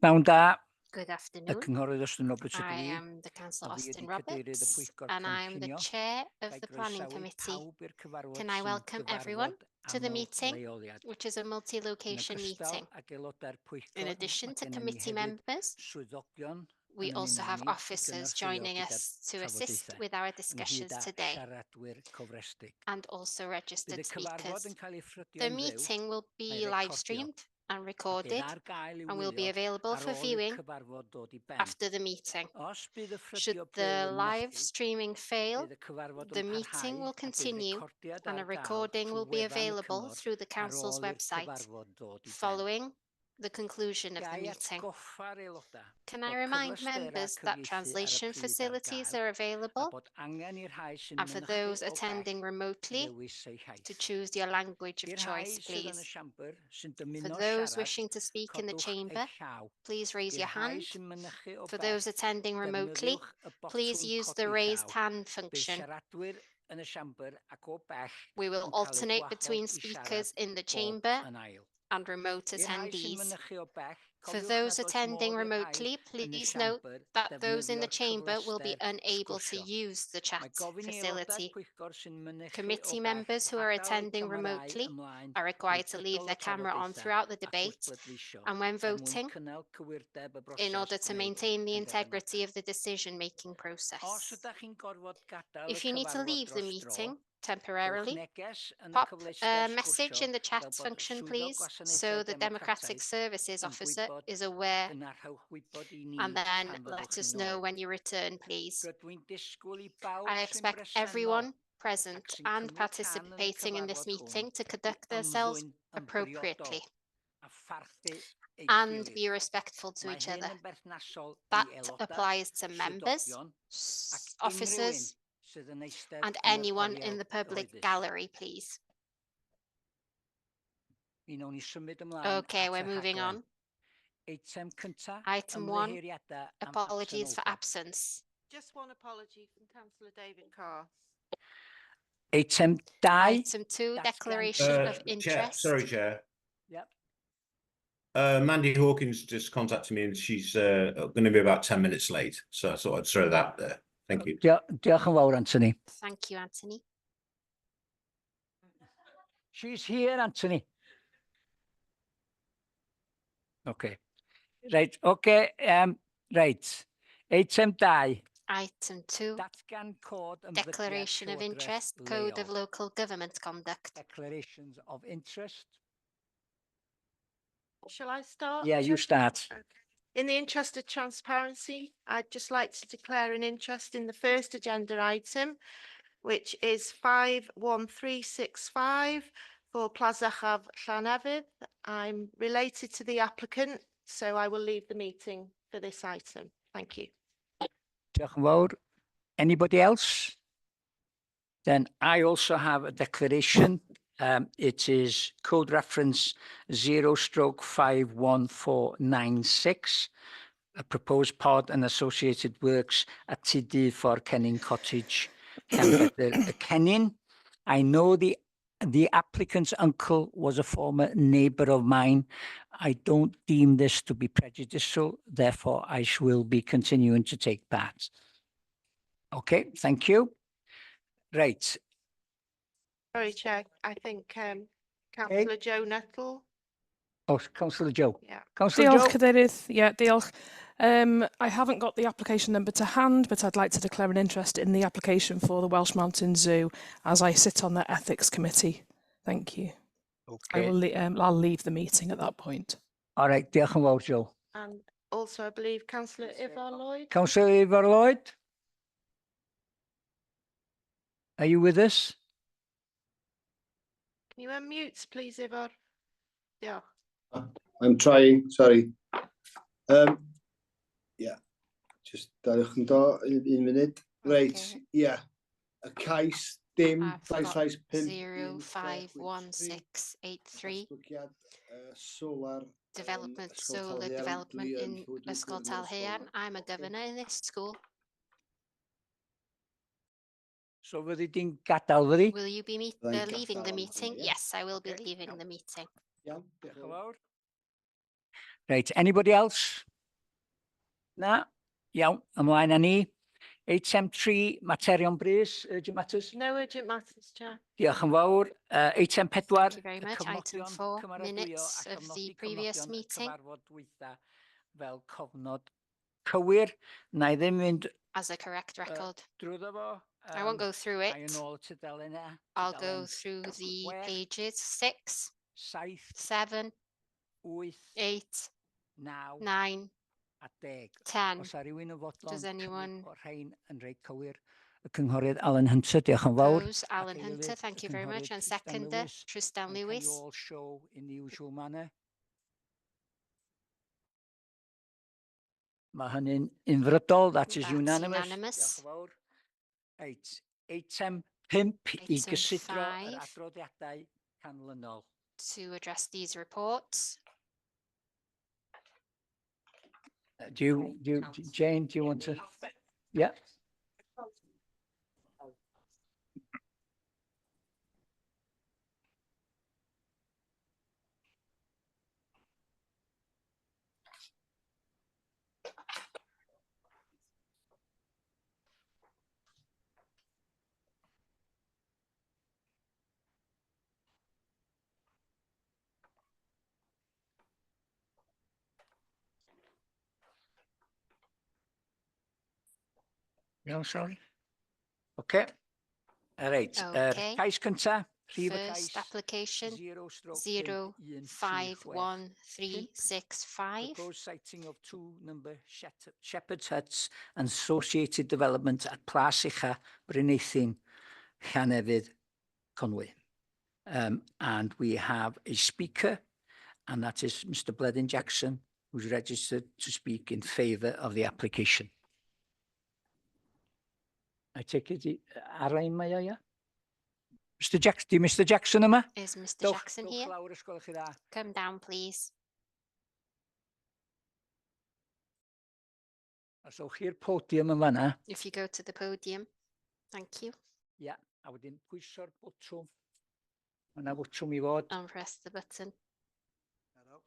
Pnawn da, Good y afternoon. cynghorydd Austin Roberts ydw I i. am the Councillor A fi Austin ydi cadeirydd y Roberts Pwyllgor and I am the Cynllunio. Chair of Gai the Planning groesawu Committee. pawb i'r cyfarfod Can I sy'n welcome everyone gyfarfod to the aml meeting, leoliad. which is a Yn multi-location ogystal meeting? ag aelodau'r Pwyllgor, In addition mae to gennym ni committee hefyd members, swyddogion we yn also ymuno have ni i officers gynorthwyo joining gyda'r us to assist trafodaethau with our ynghyd discussions â today siaradwyr cofrestig. and also Bydd registered y cyfarfod speakers. yn cael ei The ffrydio'n fyw meeting will be a'i live recordio streamed and a bydd recorded ar gael i and will be wylio available ar for ôl i'r viewing cyfarfod dod i ben. after the meeting. Os bydd y Should ffrydio the byr yn live methu, streaming fail, bydd y cyfarfod the yn meeting parhau will a bydd continue recordiad and ar a gael recording trwy will be wefan y available cyngor through the ar Council's ôl i'r website cyfarfod dod i ben. following the conclusion of the Gai meeting. atgoffa'r aelodau Can I bod remind cyfleusterau members that cyfieithu ar y translation pryd ar facilities gael are a available bod angen i'r rhai sy'n and for those mynychu o attending bell remotely ddewis eu to haith. choose your language of I'r rhai choice, sydd yn y please. siambr sy'n For dymuno those siarad, wishing to speak in the codwch chamber, eich llaw. please raise I'r your rhai hand. sy'n mynychu o For bell, those attending remotely, defnyddiwch y please botwm use the codi raised llaw. hand Bydd function. siaradwyr yn y siambr ac o bell We will yn cael eu alternate between gwahodd i speakers siarad in the bob chamber yn ail. and remote I'r rhai sy'n attendees. mynychu o bell, For cofiwch those nad oes attending modd i'r rhai remotely, yn y please note siambr that those in the defnyddio'r chamber will be cyfleuster unable to sgwrsio. use the chat Mae gofyn i aelodau'r facility. pwyllgor sy'n mynychu o Committee bell members who are adael eu attending camerâu remotely ymlaen are drwy required to leave gydol their y camera on trafodaethau throughout the ac debate wrth bleidleisio and when mwyn voting cynnal cywirdeb y in broses order to gwneud maintain the yn gyfan. integrity of the decision-making Os process. ydych chi'n gorfod gadael y If you need to cyfarfod leave the dros dro, meeting rhowch temporarily, neges yn y pop cyfleuster a message sgwrsio in the chat fel bod function, swyddog please, gwasanaethau so the Democratic democrataidd Services yn Officer gwybod is aware, ac yna rhowch wybod i ni and then pan let fyddwch us chi'n know ôl. when you return, please. Rydw i'n disgwyl i bawb I sy'n expect bresennol everyone present ac sy'n and cymryd rhan yn y participating in this cyfarfod meeting hwn to i conduct themselves ymddwyn yn appropriately briodol a pharchu eich and gilydd. be respectful to Mae each hyn other. yn berthnasol i That aelodau, applies to members, swyddogion ac unrhyw un officers, sydd yn eistedd and yn yr anyone in oriel the public gyhoeddus. gallery, please. Mi wnawn ni symud ymlaen Okay, at we're y moving rhaglen. on. Eitem cynta, Item 1, ymddiheuriadau am apologies for absenoldeb. absence. Just one apology from Councillor David Carr. Eitem 2. Item 2, Datgan- declaration of Chair, interest. sorry, Chair. Yep. Mandy Hawkins just contacted me and she's going to be about 10 minutes late. So I thought I'd throw that there. Thank you. Diolch yn fawr, Anthony. Thank you, Anthony. She's here, Anthony. Okay. Right, okay. Right. Eitem 2. Item 2, Datgan cod declaration of interest, code of local government conduct. Declarations of interest. Shall I start? Yeah, you Chair? start. Okay. In the interest of transparency, I'd just like to declare an interest in the first agenda item, which is 51365 for Plaza Chav Llanefydd. I'm related to the applicant, so I will leave the meeting for this item. Thank you. Diolch yn fawr. Anybody else? Then I also have a declaration. It is code reference 0/51496. A proposed pod and associated works at TD for Kenning Cottage, Kenning. I know the applicant's uncle was a former neighbour of mine. I don't deem this to be prejudicial, therefore I will be continuing to take part. Okay, thank you. Right. Sorry, Chair. I think Councillor Joe Nettle. Oh, Councillor Joe. Yeah. Councillor Diolch, Joe. Cadeirydd. Yeah, diolch. I haven't got the application number to hand, but I'd like to declare an interest in the application for the Welsh Mountain Zoo as I sit on the Ethics Committee. Thank you. Okay. I'll leave the meeting at that point. All right, diolch yn fawr, Joe. And also, I believe Councillor Ivar Lloyd. Councillor Ivar Lloyd. Are you with us? Can you unmute, please, Ivar? Yeah. I'm trying, sorry. Yeah, just dariwch yn do, un munud. Right, Okay. yeah. Y cais dim I've got 05683. 05683. Solar. Development, Ysgol solar Talhaearn. development Dwi yn in Llywodraeth Ysgol Gwynedd Talhaearn. Solar. I'm a governor in this school. So fyddi di'n gadael fyddi? Will you be Right, leaving the gadael, meeting? yeah. Yes, I will be Okay, leaving yeah. the meeting. Iawn, Diolch yn diolch. fawr. Right, anybody else? Na, iawn, ymlaen â ni. Eitem 3, materion brys, urgent matters. No urgent matters, Chair. Diolch yn fawr. Eitem 4. Thank you very much. Item 4, minutes of the previous meeting. Cyfarfod dwytha fel cofnod cywir. Na i ddim mynd As a correct record. drwyddo fo. I won't go through Ai yn it. ôl y tudalenau. I'll go through the pages 6, 7, 7, 8, 8, 9 9, a 10. 10. Os a rhywun yn fodlon Does anyone- cynnig o'r rhain yn reit cywir. Y cynghorydd Alan Hunter, diolch yn fawr. Those, Alan Ac Hunter, eilydd, thank y you very much. cynghorydd And Tristan seconder, Lewis. Tristan And can Lewis. you all show in the usual manner? Mae hynny'n unfrydol, that is That's unanimous. unanimous. Diolch yn fawr. Reit, eitem 5 i Item gysidro yr 5. adroddiadau canlynol. To address these reports. Jane, do you want to? Yeah. No, sorry. Okay. Reit, Okay. cais cynta, rhif y First cais application 0/5165. 05135. Proposed siting of 2 number shepherd's huts and associated development at Plas Ucha, Bryneithyn, Llanefydd, Conwy. And we have a speaker, and that is Mr. Bledin Jackson, who's registered to speak in favour of the application. I take it, Arain mae o, ia? Mr. Jackson yma? Is Mr. Jackson here? Lawr, os gwelwch chi dda. Come down, please. Os owch chi'r podium yn fanna, If you go to the podium. Thank you. ia, a wedyn pwyso'r bwtwm. Yna bwtwm i fod. And press the button.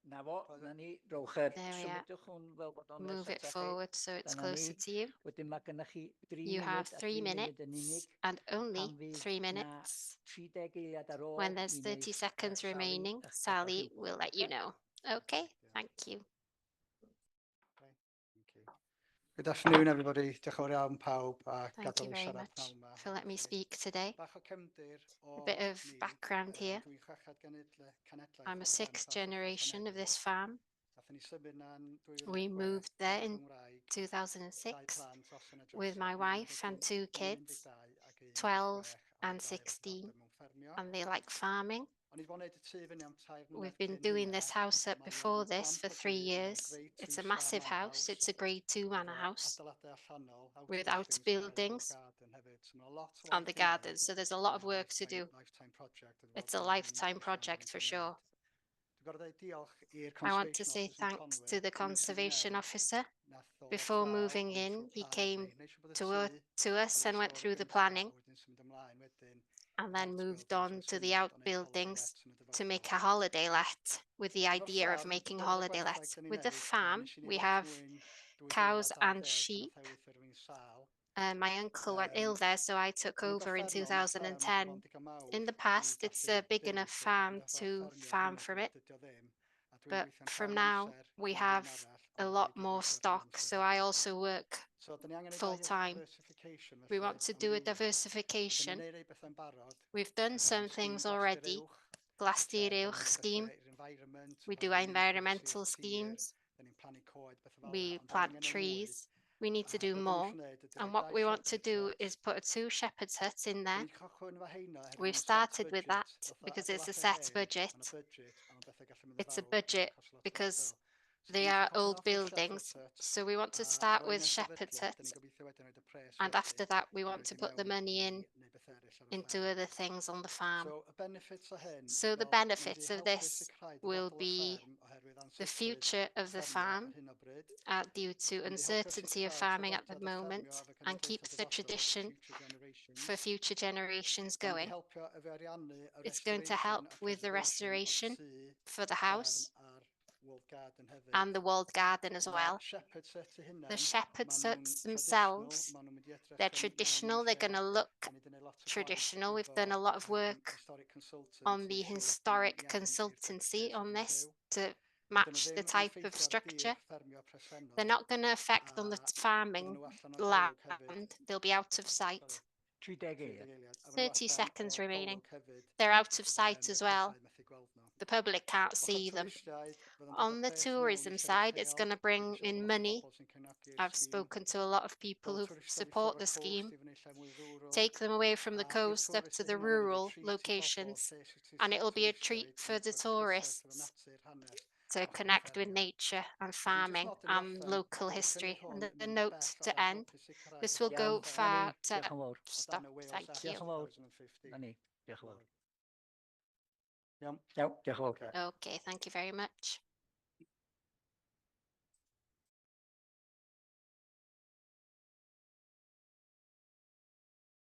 Na fo, na ni, rowch yr There we are. symudwch hwn fel bod o'n Move it setach chi. forward so it's Dyna closer ni. to you. Wedyn mae gennych chi 3 You have munud a 3 3 munud yn unig. minutes and only Pan fydd 3 na minutes. 30 eiliad ar ôl. When there's mi 30 wneith, seconds Sally remaining, eich Sally gadal chi will wbod. let you know. Okay, thank you. Good afternoon, everybody. Diolch yn fawr iawn pawb a Thank you gadael i very siarad much pnawn 'ma. for letting me speak today. Bach o cefndir A bit of ni, background here. Dwi'n chweched cenedlaeth I'm a o'r 6th Plas Ucha generation of Llanefydd. this farm. Daethon ni symud 'na'n 2006 We moved there in Gymraeg, 2006 dau plant, Osyn a with Joseph, my un wife ar and 2 un kids, 12 ac un 12 16, and a ddau 16, mewn ffermio. and they like farming. O'n i 'di bod yn neud y tŷ fyny am 3 mlynedd We've been cyn doing hynna. this house up Mae before o'n this for plant 3 hyfryd, years. mae'n grade It's 2 a massive star manor house. It's a grade 2 manor efo house adeiladau allanol, with outbuildings, outbuildings garden hefyd. So ma' 'na lot o on the waith i wneud. garden. So there's a lot of work to do. Lifetime project. It's a lifetime project for sure. Dwi'n gorfod deud diolch i'r I want to Conservation say Officer yn thanks Conwy. to the Pryd conservation symud officer. mewn, nath ddod Before draw moving a neud in, siŵr he plannu came ni, neud siŵr bod y to tŷ us and went yn through the ystod planning a wedyn symud ymlaen wedyn and then i'r moved outbuildings, on to so the symud o neud outbuildings holiday lets yn y to make dyfodol. a holiday let with the Efo'r idea of ffarm, making dyfodol y holiday gwertheg let. 'dan ni'n With the neud, farm, nes i ni we fod have trwy'n cows 2020 and nath sheep. Ewythr rywun sâl. My uncle went ill there, so I took Yn y over in gorffennol, ma'r fferm yn 2010. bron digon mawr In the i past, it's a gallu big byw enough felly, farm ond efo to ffermio ar farm hyn o from bryd it. dydi o ddim, a dwi'n But gweithio'n from llawn now, amser we am have flwyddyn arall, a ond lot dwi'n more gweithio rhan stock, amser so hefyd. I also work So, 'dan ni angen neud full rai o time. diversification We felly want to am do a rywle. 'Dan ni'n diversification. neud rei betha'n barod. We've done some Scheme things Glasur already. Uwch, Glastir lle 'dan ni'n Uwch neud scheme. bethe i'r environment, We plannu do inputs i'r environmental tir, schemes. 'dan ni'n plannu coed, bethe fel 'na, We ond 'dan ni plant angen neud mwy. trees. We need to A do be' 'dan ni more. isio neud ydi And roi what dau we want to shepherd's do hut. is put 2 shepherd's huts in there. Dan ni 'di cychwyn efo heina oherwydd We've ma'n set started with that budget, fatha because it's a adeiladu set hen, budget. ma' 'na budget, a ma' bethe gallu mynd yn It's a fawr, budget cost lot o because ysgol. So they dan ni'n are cychwyn old off efo'r buildings. shepherd's hut, So we want to a start roi with yn y shepherd's sefydliad, dan huts. ni'n gobeithio wedyn roid y pres And felly, after that, we a want roid to i put the mewn money i in neu' bethe eryll ar y into fferm. other things on the farm. So, y benefits o hyn, So the wel, ma' nw 'di benefits of helpu this sicrhau will dyfodol y be fferm oherwydd the ansicrwydd future of the ffermio farm ar hyn o bryd. due to Ma' nw 'di helpu uncertainty of sicrhau farming at the traddodiad y moment ffermio efo and keep cenedlaethau the dyfodol tradition future generations. for future generations Ma' nw 'di going. helpio efo ariannu y It's going to restoration help a with the preservation o'r restoration tŷ, for the fferm house a'r and the walled garden as well. The shepherd's huts themselves, they're traditional, they're going to look traditional. We've done a lot of work on the historic consultancy on this to match the type of structure. They're not going to affect on the farming land, they'll be out of sight. 30 seconds remaining. They're out of sight as well. The public can't see them. On the tourism side, it's going to bring in money. I've spoken to a lot of people who support the scheme. Take them away from the coast up to the rural locations, and it'll be a treat for the tourists to connect with nature and farming and local history. And the note to end, this will go far to stop. Thank you. Diolch yn fawr. Na ni. Diolch yn fawr. Iawn, diolch yn fawr. Okay, thank you very much.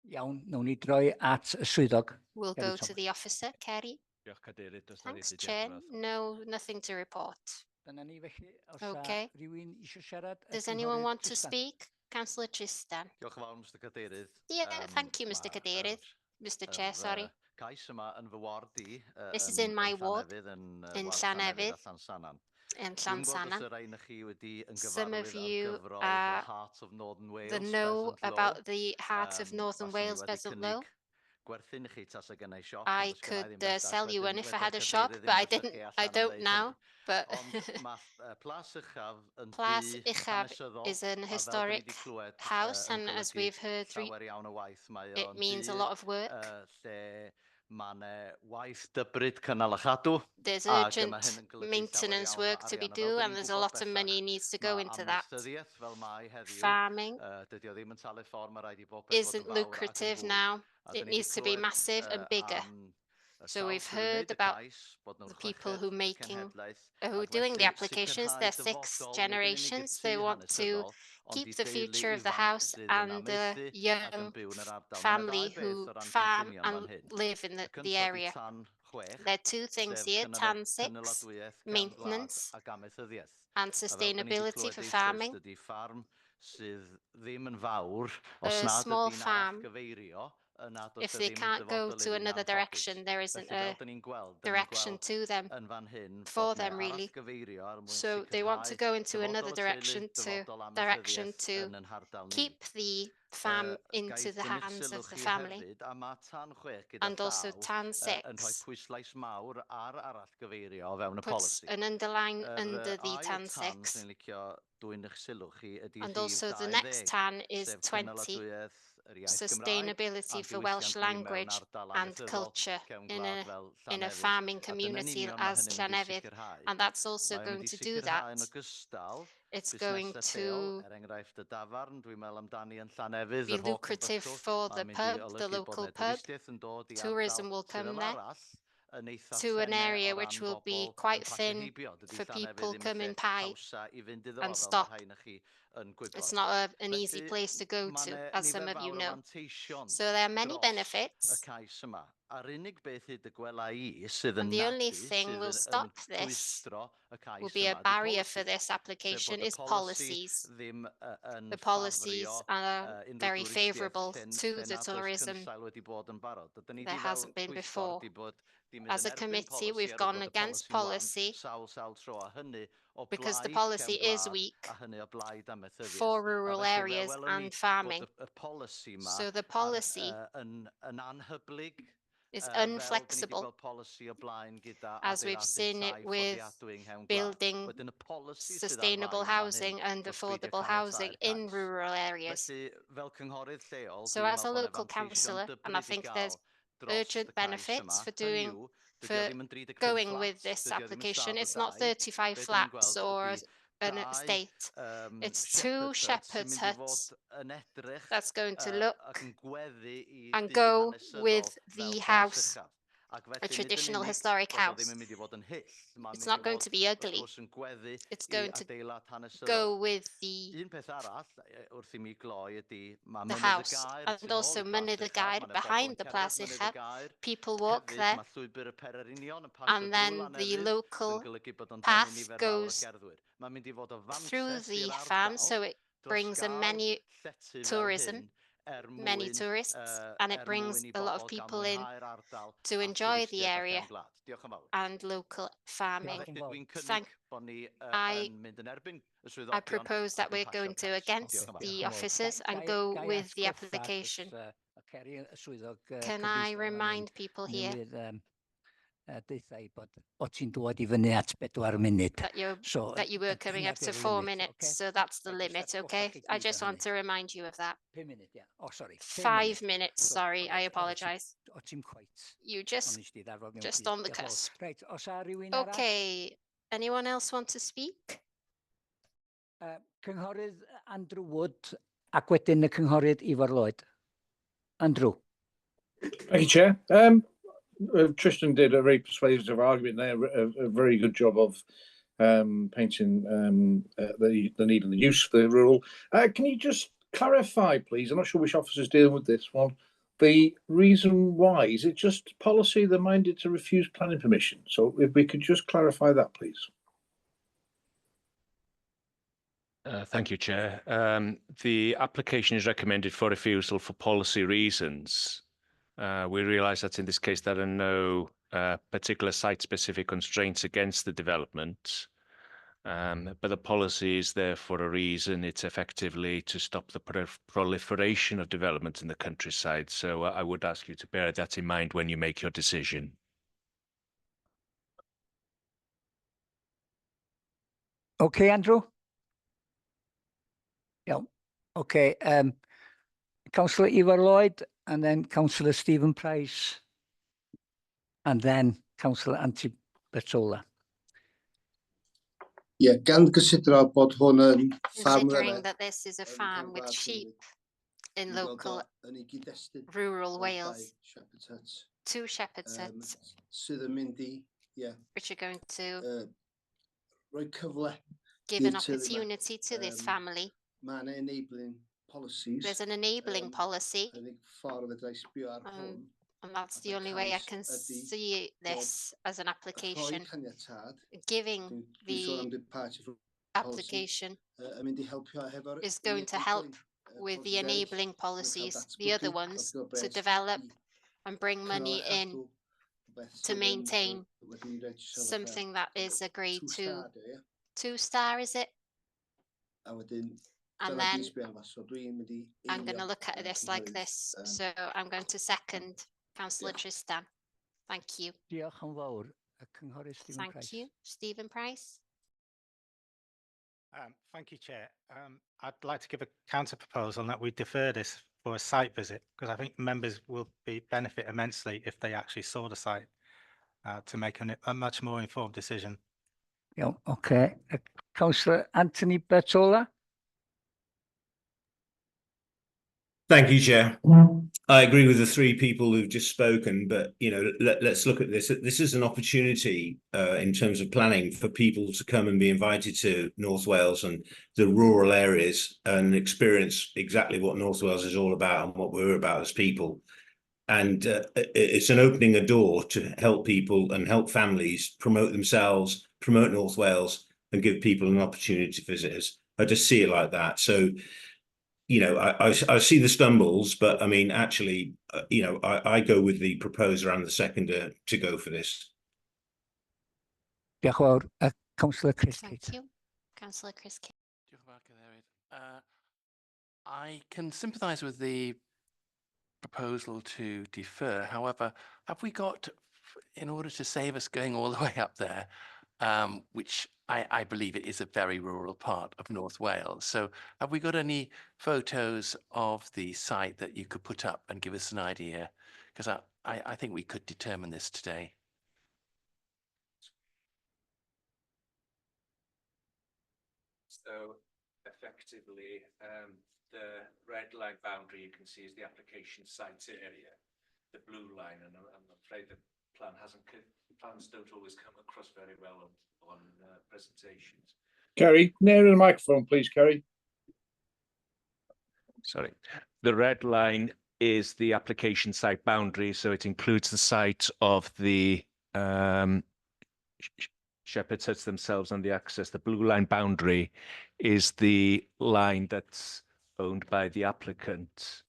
Iawn, nawn ni droi at y swyddog. We'll Kerry go to Thomas. the officer, Kerry. Diolch Cadeirydd, does 'na Thanks, ddim Chair. diolch. No, nothing to report. Dyna ni felly, os Okay. rhywun eisiau siarad? y Does anyone cynghorydd want to Tristan? speak? Councillor Tristan. Diolch yn fawr, Mr Cadeirydd. Yeah, thank you, Mr Cadeirydd. Mr Chair, sorry. Cais yma yn fy ward i. This is in my ward, in Llanefydd, Llansannan. in Dwi'n gwybod os Llansannan. yr ein chi wedi yn Some of gyfarwydd ar you gyfrol are The Heart of Northern Wales, The know Pheasant Law. about the Heart of Northern Faswn i Wales wedi Pheasant cynnig Law. Gwerthu'n chi tasa gennau siop, I ond does gennai could ddim bellach, sell you one wedyn if I had a wedi'r shop, cadeirydd but I ddim yn didn't. sychu I allan yn don't deud now. hynny. But Ond mae Plas Uchaf yn Plas dŷ Uchaf hanesyddol, is an a fel 'dyn ni 'di historic clywed, house, yn and as golygu we've heard, llawer iawn o waith. Mae it o'n means a dŷ, lot of work. lle mae 'na waith dybryd cynnal a chadw. There's Ag urgent ma' hyn yn golygu maintenance llawer iawn o work to be arian. A fel done, 'dyn and ni'n there's a gwbod lot of bellach, money needs to go ma' into that. amaethyddiaeth fel mae heddiw, Farming dydi o ddim yn talu ffordd, ma' raid i bobeth isn't lucrative now. It needs to be massive and bigger. So we've heard about the people who are doing the applications. They're 6 generations. They want to keep the future of the house and the young family who farm and live in the area. There are 2 things here, TAN 6, maintenance and sustainability for farming. A small farm, if they can't go to another direction, there isn't a direction to them, for them really. So they want to go into another direction to keep the farm into the hands of the family. And also TAN 6 puts an underline under the TAN 6. And also the next TAN is 20, sustainability for Welsh language and culture in a farming community as Llanefydd, and that's also going to do that. It's going to be lucrative for the pub, the local pub. Tourism will come there to an area which will be quite thin for people coming by and stop. It's not an easy place to go to, as some of you know. So there are many benefits. And the only thing will stop this, will be a barrier for this application, is policies. The policies are very favourable to the tourism. There hasn't been before. As a committee, we've gone against policy because the policy is weak for rural areas and farming. So the policy is unflexible, as we've seen it with building sustainable housing and affordable housing in rural areas. So as a local councillor, and I think there's urgent benefits for going with this application. It's not 35 flats or an estate. It's 2 shepherd's huts that's going to look and go with the house a traditional historic house. It's not going to be ugly. It's going to go with the house. And also Mynydd y Gair, behind the Plaza Uchaf, people walk there, and then the local path goes through the farm, so it brings a many tourism, many tourists, and it brings a lot of people in to enjoy the area and local farming. I propose that we're going to against the officers and go with the application. Can I remind people here that you were coming up to 4 minutes, so that's the limit, okay? I just want to remind you of that. 5 minutes, sorry, I apologise. You just on the cusp. Okay, anyone else want to speak? Cynghorydd Andrew Wood ac wedyn y cynghorydd Ifor Lloyd. Andrew. Thank you, Chair. Tristan did a very persuasive argument there, a very good job of painting the need and the use for the rural. Can you just clarify, please? I'm not sure which officer's dealing with this one. The reason why, is it just policy they're minded to refuse planning permission? So if we could just clarify that, please. Thank you, Chair. The application is recommended for refusal for policy reasons. We realise that in this case there are no particular site-specific constraints against the development, but the policy is there for a reason. It's effectively to stop the proliferation of development in the countryside. So I would ask you to bear that in mind when you make your decision. Okay, Andrew? Yeah, okay. Councillor Ifor Lloyd, and then Councillor Stephen Price, and then Councillor Anthony Bertola. Ie, gan gysidro bod hwn yn ffarm Considering that this is a farm with sheep in local rural Wales, 2 shepherds huts, sydd yn mynd i, which are going to rhoi cyfle give an opportunity to this family. Mae'n enabling policies. There's an enabling policy, Ffordd fedra I sbio ar hwn. and that's the only way I can see this as an application. Giving the application is going to help with the enabling policies, the other ones, to develop and bring money in to maintain something that is a grade 2-star, is it? And then I'm going to look at this like this. So I'm going to second Councillor Tristan. Thank you. Thank you. Stephen Price. Thank you, Chair. I'd like to give a counter proposal that we defer this for a site visit, because I think members will benefit immensely if they actually saw the site to make a much more informed decision. Yeah, okay. Councillor Anthony Bertola. Thank you, Chair. I agree with the 3 people who've just spoken, but let's look at this. This is an opportunity in terms of planning for people to come and be invited to North Wales and the rural areas and experience exactly what North Wales is all about and what we're about as people. And it's an opening a door to help people and help families promote themselves, promote North Wales, and give people an opportunity to visit us. I just see it like that. So I see the stumbles, but I mean, actually, I go with the proposer and the seconder to go for this. Councillor Chris. Thank you. Councillor Chris. I can sympathise with the proposal to defer. However, have we got, in order to save us going all the way up there, which I believe it is a very rural part of North Wales. So have we got any photos of the site that you could put up and give us an idea? Because I think we could determine this today. So effectively, the red line boundary you can see is the application site area, the blue line, and I'm afraid that plans don't always come across very well on presentations. Kerry, nearer the microphone, please, Kerry. Sorry. The red line is the application site boundary, so it includes the site of the Shepherd's Huts themselves and the access. The blue line boundary is the line that's owned by the applicant.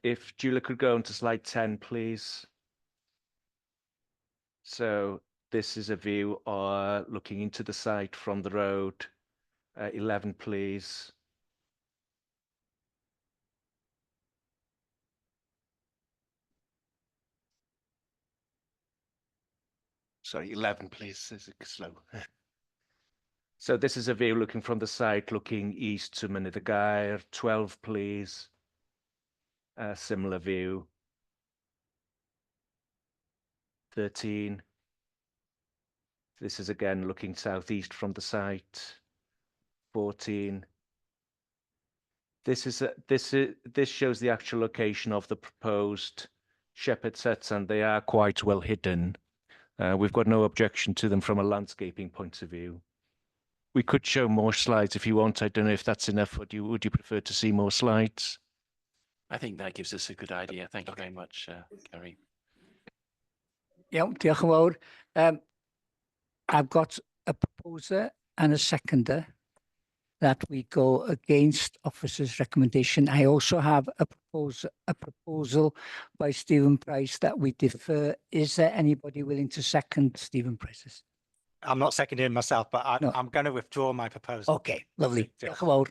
If Julia could go on to slide 10, please. So this is a view looking into the site from the road. 11, please. Sorry, 11, please. Is it slow? So this is a view looking from the site, looking east to Mynydd y Gaer. 12, please. A similar view. 13. This is again looking southeast from the site. 14. This shows the actual location of the proposed Shepherd's Huts, and they are quite well hidden. We've got no objection to them from a landscaping point of view. We could show more slides if you want. I don't know if that's enough. Would you prefer to see more slides? I think that gives us a good idea. Thank you very much, Kerry. Iawn, diolch yn fawr. I've got a proposer and a seconder that we go against officer's recommendation. I also have a proposal by Stephen Price that we defer. Is there anybody willing to second Stephen Price's? I'm not seconding myself, but No. I'm going to withdraw my proposal. Okay, lovely. Diolch. Diolch yn fawr.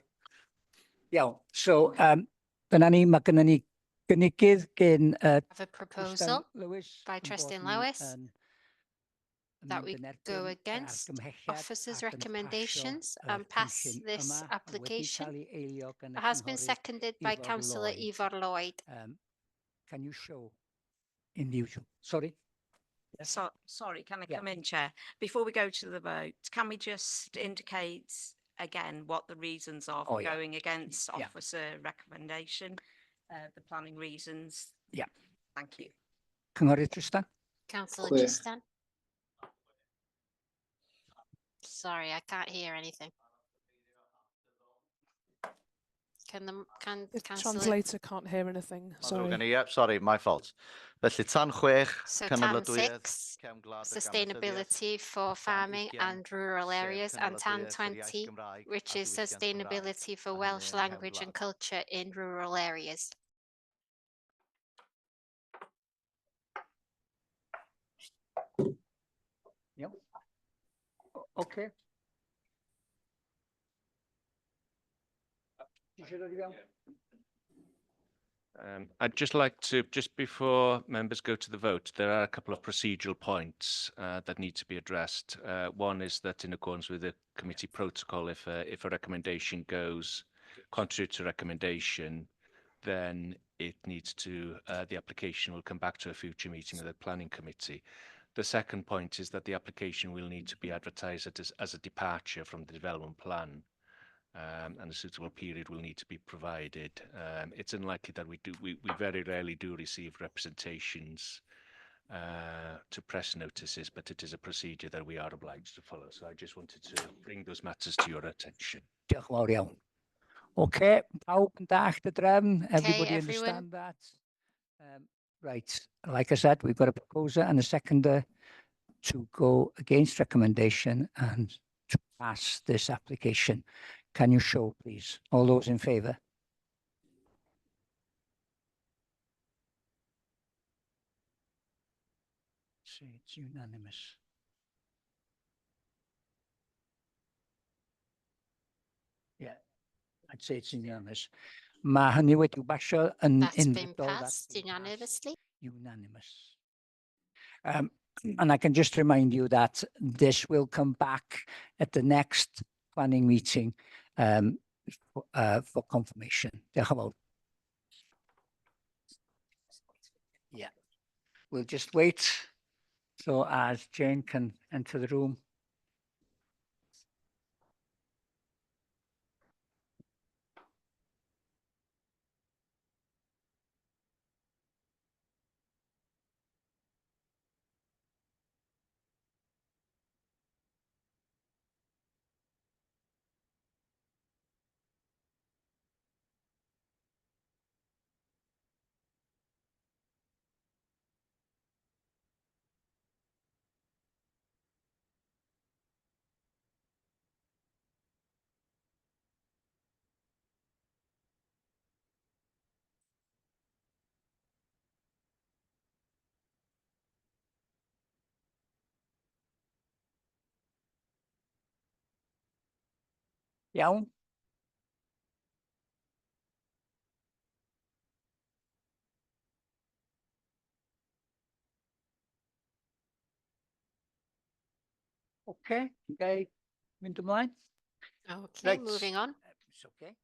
Iawn, so dyna ni, mae gynnon ni gynigydd gen Have a Tristan proposal Lewis by yn bod Tristan ni Lewis yn that mynd we yn erbyn go yr against argymhelliad officers' ac yn recommendations pasio and yr pass cynllun this yma application. wedi cael ei eilio gan y It has been cynghorydd seconded by Ifor Councillor Lloyd. Ivor Lloyd. Can you show in the usual? Sorry. So, sorry, can I Yeah. come in, Chair? Before we go to the vote, can we just indicate again what the reasons are for Oh, yeah. going against Yeah. officer recommendation, the planning reasons? Yeah. Thank you. Cynghorydd Tristan? Councillor Clear. Tristan. Sorry, I can't hear anything. Can The Councillor, translator can't hear anything. Sorry. Yep, sorry, my fault. Felly tan 6, so TAN cynnaladwyedd 6, cefn gwlad ac sustainability for farming and rural areas, and TAN 20, which is sustainability for Welsh language and culture in rural areas. Yep. Okay. I'd just like to, just before members go to the vote, there are a couple of procedural points that need to be addressed. One is that in accordance with the committee protocol, if a recommendation goes contrary to recommendation, then it needs to, the application will come back to a future meeting of the planning committee. The second point is that the application will need to be advertised as a departure from the development plan. And a suitable period will need to be provided. It's unlikely that we very rarely do receive representations to press notices, but it is a procedure that we are obliged to follow. So I just wanted to bring those matters to your attention. Diolch yn fawr iawn. Okay, pawb yn dallt y drefn? Everybody everyone. understand that? Right, like I said, we've got a proposer and a seconder to go against recommendation and to pass this application. Can you show, please? All those in favour? See, it's unanimous. Yeah, I'd say it's unanimous. Mae hynny wedi'w basio yn That's been unfrydol, passed been passed. unanimously. Unanimous. And I can just remind you that this will come back at the next planning meeting for confirmation. Diolch yn fawr. Yeah, we'll just wait so as Jane can enter the room. Iawn? Okay, okay, mynd ymlaen. Okay, Right. moving on. It's okay.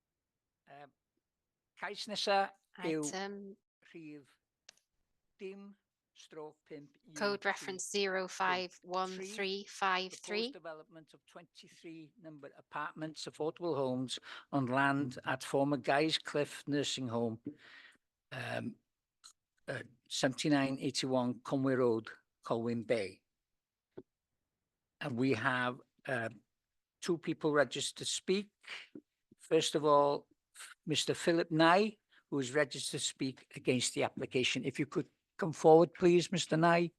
Cais nesa yw Item rhif dim stroke 5 code reference 051353. development of 23 number apartments, affordable homes on land at former Guy's Cliff Nursing Home, 7981 Conway Road, Colwyn Bay. And we have two people registered to speak. First of all, Mr. Philip Nye, who is registered to speak against the application. If you could come forward, please, Mr. Nye.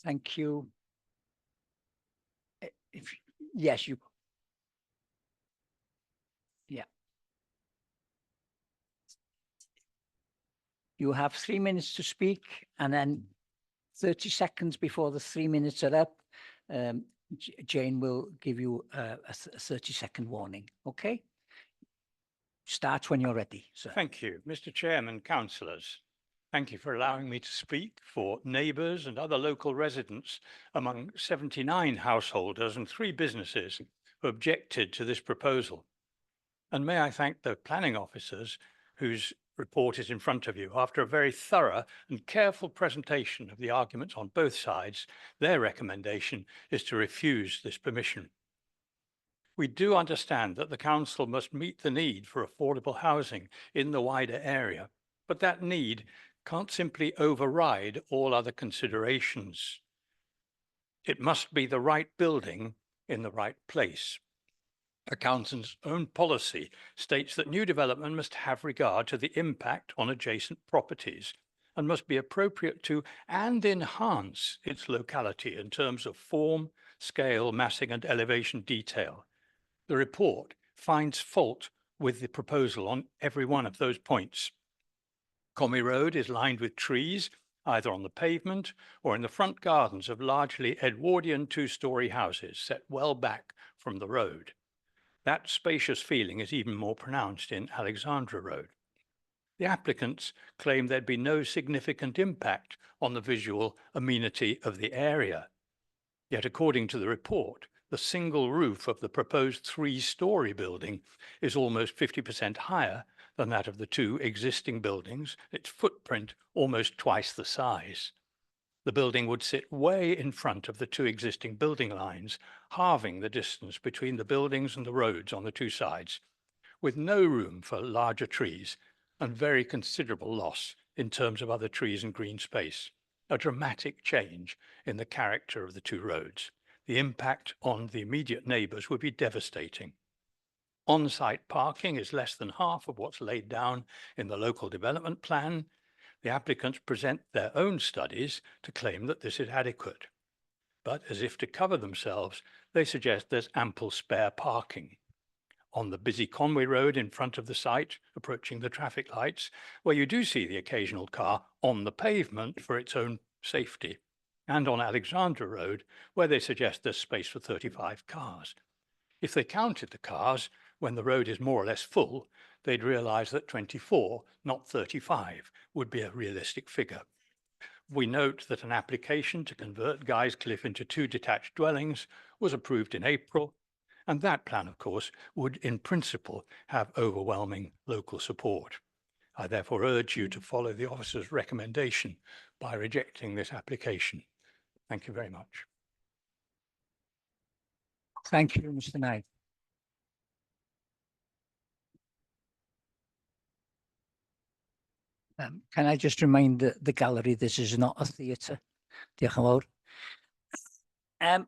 Thank you. If yes, you. Yeah. You have 3 minutes to speak, and then 30 seconds before the 3 minutes are up, Jane will give you a 30-second warning. Okay? Start when you're ready, sir. Thank you, Mr. Chairman, councillors. Thank you for allowing me to speak for neighbours and other local residents among 79 householders and 3 businesses who objected to this proposal. And may I thank the planning officers whose report is in front of you. After a very thorough and careful presentation of the arguments on both sides, their recommendation is to refuse this permission. We do understand that the council must meet the need for affordable housing in the wider area, but that need can't simply override all other considerations. It must be the right building in the right place. The council's own policy states that new development must have regard to the impact on adjacent properties and must be appropriate to and enhance its locality in terms of form, scale, massing and elevation detail. The report finds fault with the proposal on every one of those points. Conway Road is lined with trees, either on the pavement or in the front gardens of largely Edwardian 2-storey houses set well back from the road. That spacious feeling is even more pronounced in Alexandra Road. The applicants claim there'd be no significant impact on the visual amenity of the area. Yet according to the report, the single roof of the proposed 3-storey building is almost 50% higher than that of the 2 existing buildings, its footprint almost twice the size. The building would sit way in front of the 2 existing building lines, halving the distance between the buildings and the roads on the 2 sides, with no room for larger trees and very considerable loss in terms of other trees and green space. A dramatic change in the character of the 2 roads. The impact on the immediate neighbours would be devastating. On-site parking is less than half of what's laid down in the local development plan. The applicants present their own studies to claim that this is adequate. But as if to cover themselves, they suggest there's ample spare parking. On the busy Conway Road in front of the site, approaching the traffic lights, where you do see the occasional car on the pavement for its own safety, and on Alexandra Road, where they suggest there's space for 35 cars. If they counted the cars when the road is more or less full, they'd realise that 24, not 35, would be a realistic figure. We note that an application to convert Guy's Cliff into 2 detached dwellings was approved in April, and that plan, of course, would in principle have overwhelming local support. I therefore urge you to follow the officer's recommendation by rejecting this application. Thank you very much. Thank you, Mr. Knight. Can I just remind the gallery this is not a theatre? Diolch yn fawr.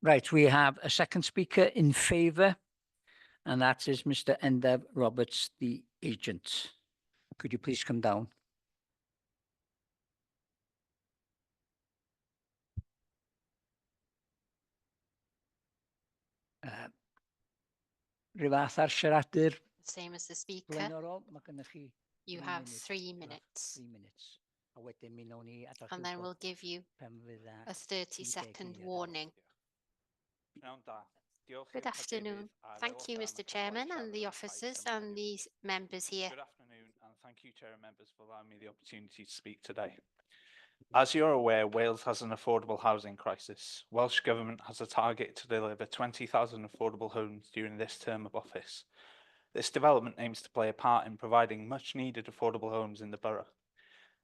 Right, we have a second speaker in favour, and that is Mr. Endeb Roberts, the agent. Could you please come down? Ryw fath ar siaradwyr Same as the speaker. blaenorol, ma' gynnoch chi You have 3 minutes. 3 minutes. A wedyn mi wnawn ni adael And chi then wbod we'll give you pan fydda a 30-second eiliad. warning. Good afternoon. Thank you, Mr. Chairman, and the officers and the members here. Good afternoon, and thank you, Chair and members, for allowing me the opportunity to speak today. As you're aware, Wales has an affordable housing crisis. Welsh Government has a target to deliver 20,000 affordable homes during this term of office. This development aims to play a part in providing much needed affordable homes in the borough.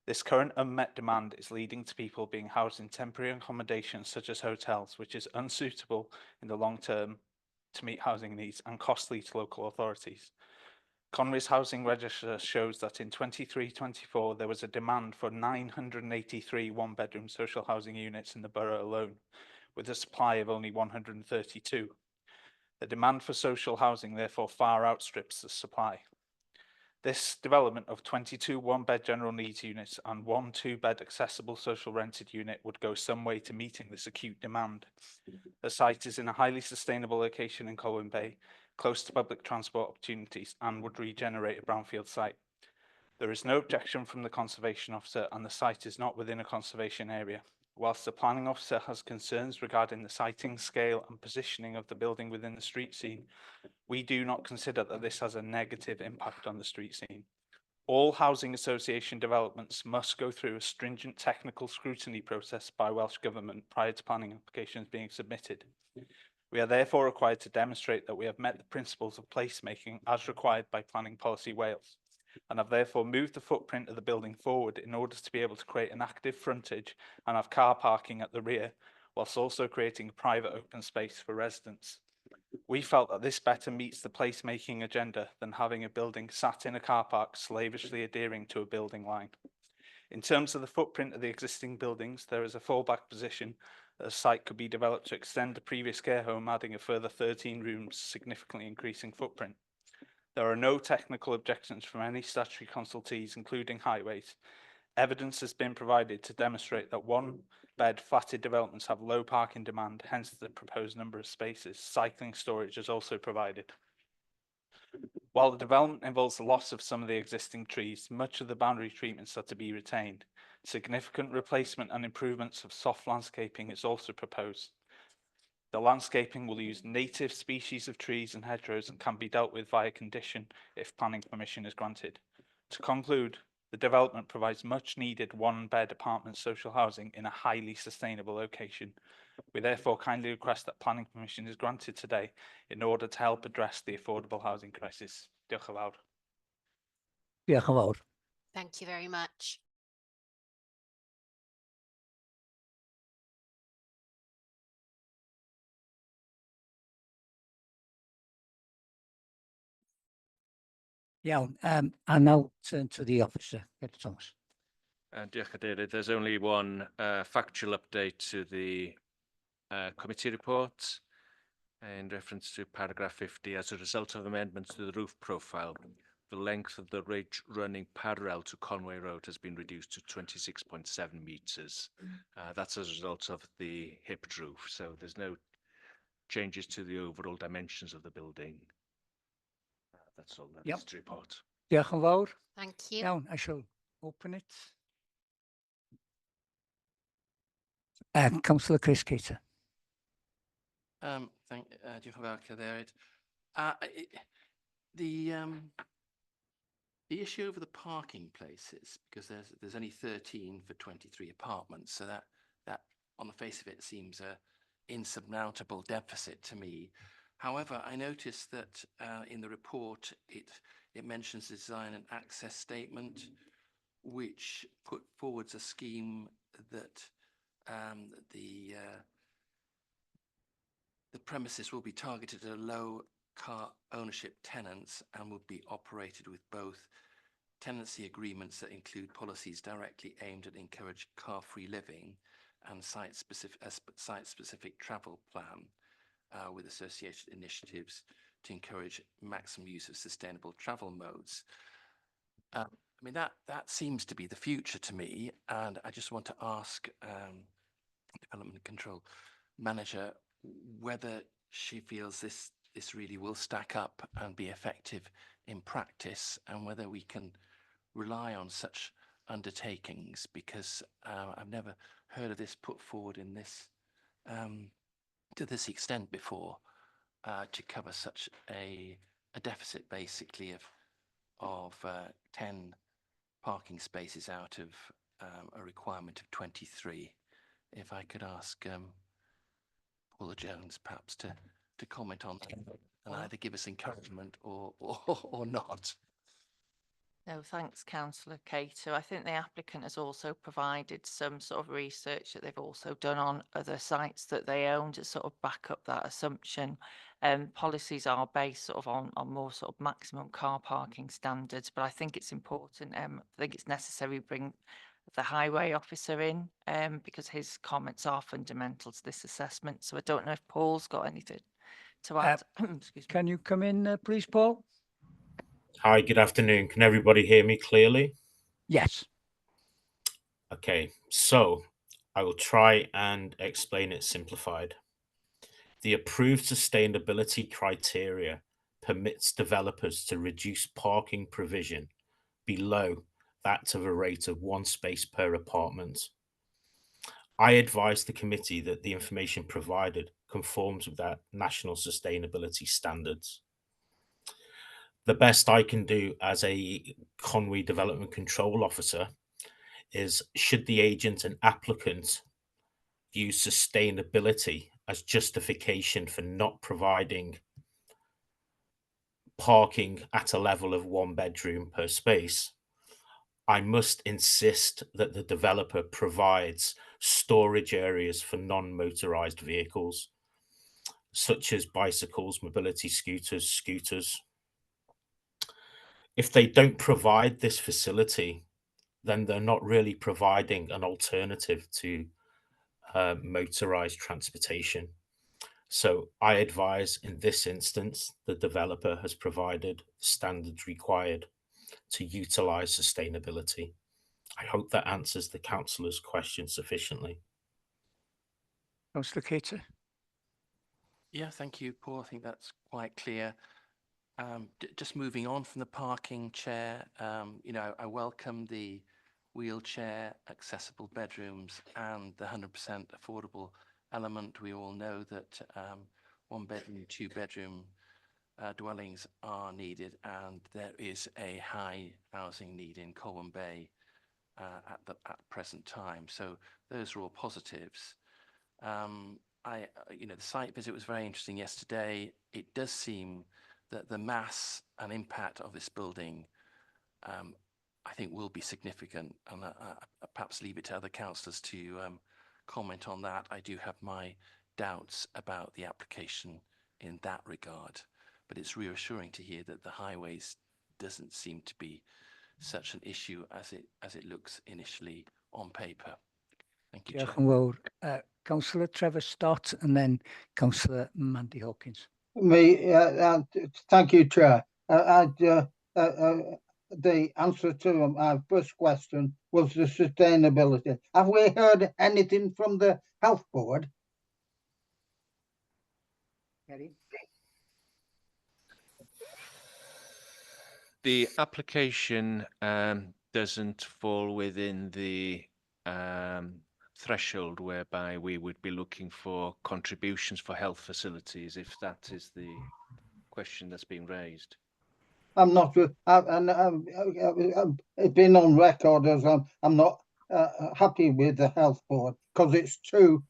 This current unmet demand is leading to people being housed in temporary accommodations such as hotels, which is unsuitable in the long term to meet housing needs and costly to local authorities. Conwy's housing register shows that in 23-24 there was a demand for 983 one-bedroom social housing units in the borough alone, with a supply of only 132. The demand for social housing therefore far outstrips the supply. This development of 22 one-bed general needs units and 1 two-bed accessible social rented unit would go some way to meeting this acute demand. The site is in a highly sustainable location in Colwyn Bay, close to public transport opportunities, and would regenerate a brownfield site. There is no objection from the Conservation Officer, and the site is not within a conservation area. Whilst the Planning Officer has concerns regarding the siting, scale and positioning of the building within the street scene, we do not consider that this has a negative impact on the street scene. All housing association developments must go through a stringent technical scrutiny process by Welsh Government prior to planning applications being submitted. We are therefore required to demonstrate that we have met the principles of placemaking as required by Planning Policy Wales, and have therefore moved the footprint of the building forward in order to be able to create an active frontage and have car parking at the rear, whilst also creating a private open space for residents. We felt that this better meets the placemaking agenda than having a building sat in a car park slavishly adhering to a building line. In terms of the footprint of the existing buildings, there is a fallback position that a site could be developed to extend the previous care home, adding a further 13 rooms, significantly increasing footprint. There are no technical objections from any statutory consultees, including highways. Evidence has been provided to demonstrate that one-bed flatted developments have low parking demand, hence the proposed number of spaces. Cycling storage is also provided. While the development involves the loss of some of the existing trees, much of the boundary treatments are to be retained. Significant replacement and improvements of soft landscaping is also proposed. The landscaping will use native species of trees and hedgerows and can be dealt with via condition if planning permission is granted. To conclude, the development provides much needed one-bed apartment social housing in a highly sustainable location. We therefore kindly request that planning permission is granted today in order to help address the affordable housing crisis. Diolch yn fawr. Diolch yn fawr. Thank you very much. Iawn, I'll now turn to the officer, Peter Thomas. Diolch Cadeirydd. There's only one factual update to the committee report in reference to paragraph 50. As a result of amendments to the roof profile, the length of the ridge running parallel to Conway Road has been reduced to 26.7 metres. That's as a result of the hipped roof, so there's no changes to the overall dimensions of the building. That's all that is to report. Diolch yn fawr. Thank you. Iawn, I shall open it. Councillor Chris Cater. Diolch yn fawr, Cadeirydd. The issue over the parking places, because there's only 13 for 23 apartments, so that on the face of it seems a insurmountable deficit to me. However, I noticed that in the report it mentions the design and access statement, which put forwards a scheme that the premises will be targeted at low car ownership tenants and will be operated with both tenancy agreements that include policies directly aimed at encourage car-free living and site-specific travel plan with associated initiatives to encourage maximum use of sustainable travel modes. I mean, that seems to be the future to me, and I just want to ask Development Control Manager whether she feels this really will stack up and be effective in practice, and whether we can rely on such undertakings, because I've never heard of this put forward in this to this extent before, to cover such a deficit basically of 10 parking spaces out of a requirement of 23. If I could ask Paula Jones perhaps to comment on that and either give us encouragement or not. No, thanks, Councillor Cato. I think the applicant has also provided some sort of research that they've also done on other sites that they own to sort of back up that assumption. Policies are based sort of on more sort of maximum car parking standards, but I think it's important, I think it's necessary to bring the highway officer in because his comments are fundamental to this assessment. So I don't know if Paul's got anything to add. Excuse me. Can you come in, please, Paul? Hi, good afternoon. Can everybody hear me clearly? Yes. Okay, so I will try and explain it simplified. The approved sustainability criteria permits developers to reduce parking provision below that of a rate of 1 space per apartment. I advise the committee that the information provided conforms with that national sustainability standards. The best I can do as a Conwy Development Control Officer is, should the agent and applicant use sustainability as justification for not providing parking at a level of 1 bedroom per space, I must insist that the developer provides storage areas for non-motorized vehicles, such as bicycles, mobility scooters. If they don't provide this facility, then they're not really providing an alternative to motorized transportation. So I advise in this instance, the developer has provided the standards required to utilize sustainability. I hope that answers the councillor's question sufficiently. Councillor Cater. Yeah, thank you, Paul. I think that's quite clear. Just moving on from the parking, Chair, you know, I welcome the wheelchair accessible bedrooms and the 100% affordable element. We all know that 1 bedroom, 2 bedroom dwellings are needed, and there is a high housing need in Colwyn Bay at the present time. So those are all positives. You know, the site visit was very interesting yesterday. It does seem that the mass and impact of this building, I think, will be significant, and perhaps leave it to other councillors to comment on that. I do have my doubts about the application in that regard, but it's reassuring to hear that the highways doesn't seem to be such an issue as it looks initially on paper. Thank you, Chair. Well, Councillor Trevor Stott and then Councillor Mandy Hawkins. Thank you, Chair. The answer to my first question was the sustainability. Have we heard anything from the Health Board? The application doesn't fall within the threshold whereby we would be looking for contributions for health facilities, if that is the question that's been raised. I'm not sure. It's been on record as I'm not happy with the Health Board because it's too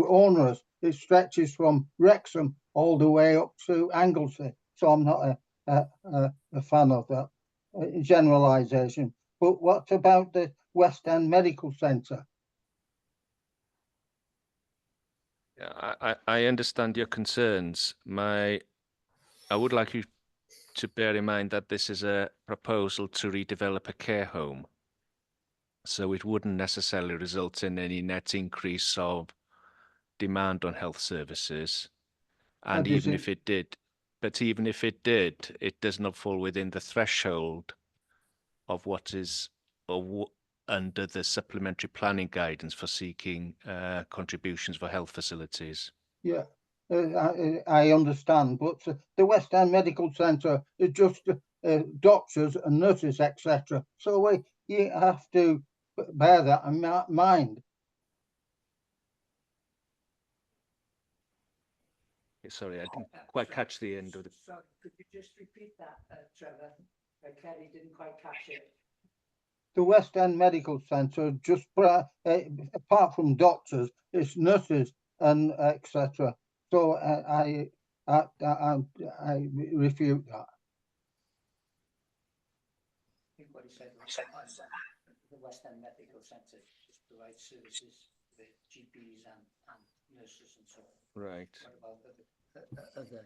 onerous. It stretches from Wrexham all the way up to Anglesey. So I'm not a fan of that generalisation. But what about the West End Medical Centre? Yeah, I understand your concerns. I would like you to bear in mind that this is a proposal to redevelop a care home. So it wouldn't necessarily result in any net increase of demand on health services. And even if it did, it does not fall within the threshold of what is under the supplementary planning guidance for seeking contributions for health facilities. Yeah, I understand, but the West End Medical Centre is just doctors and nurses, etc. So you have to bear that in mind. Sorry, I didn't quite catch the end of the. Sorry, could you just repeat that, Trevor? Kelly didn't quite catch it. The West End Medical Centre, just apart from doctors, it's nurses and etc. So I refute that. I think what he said was the West End Medical Centre just provides services to GPs and nurses and so on. Right. What about other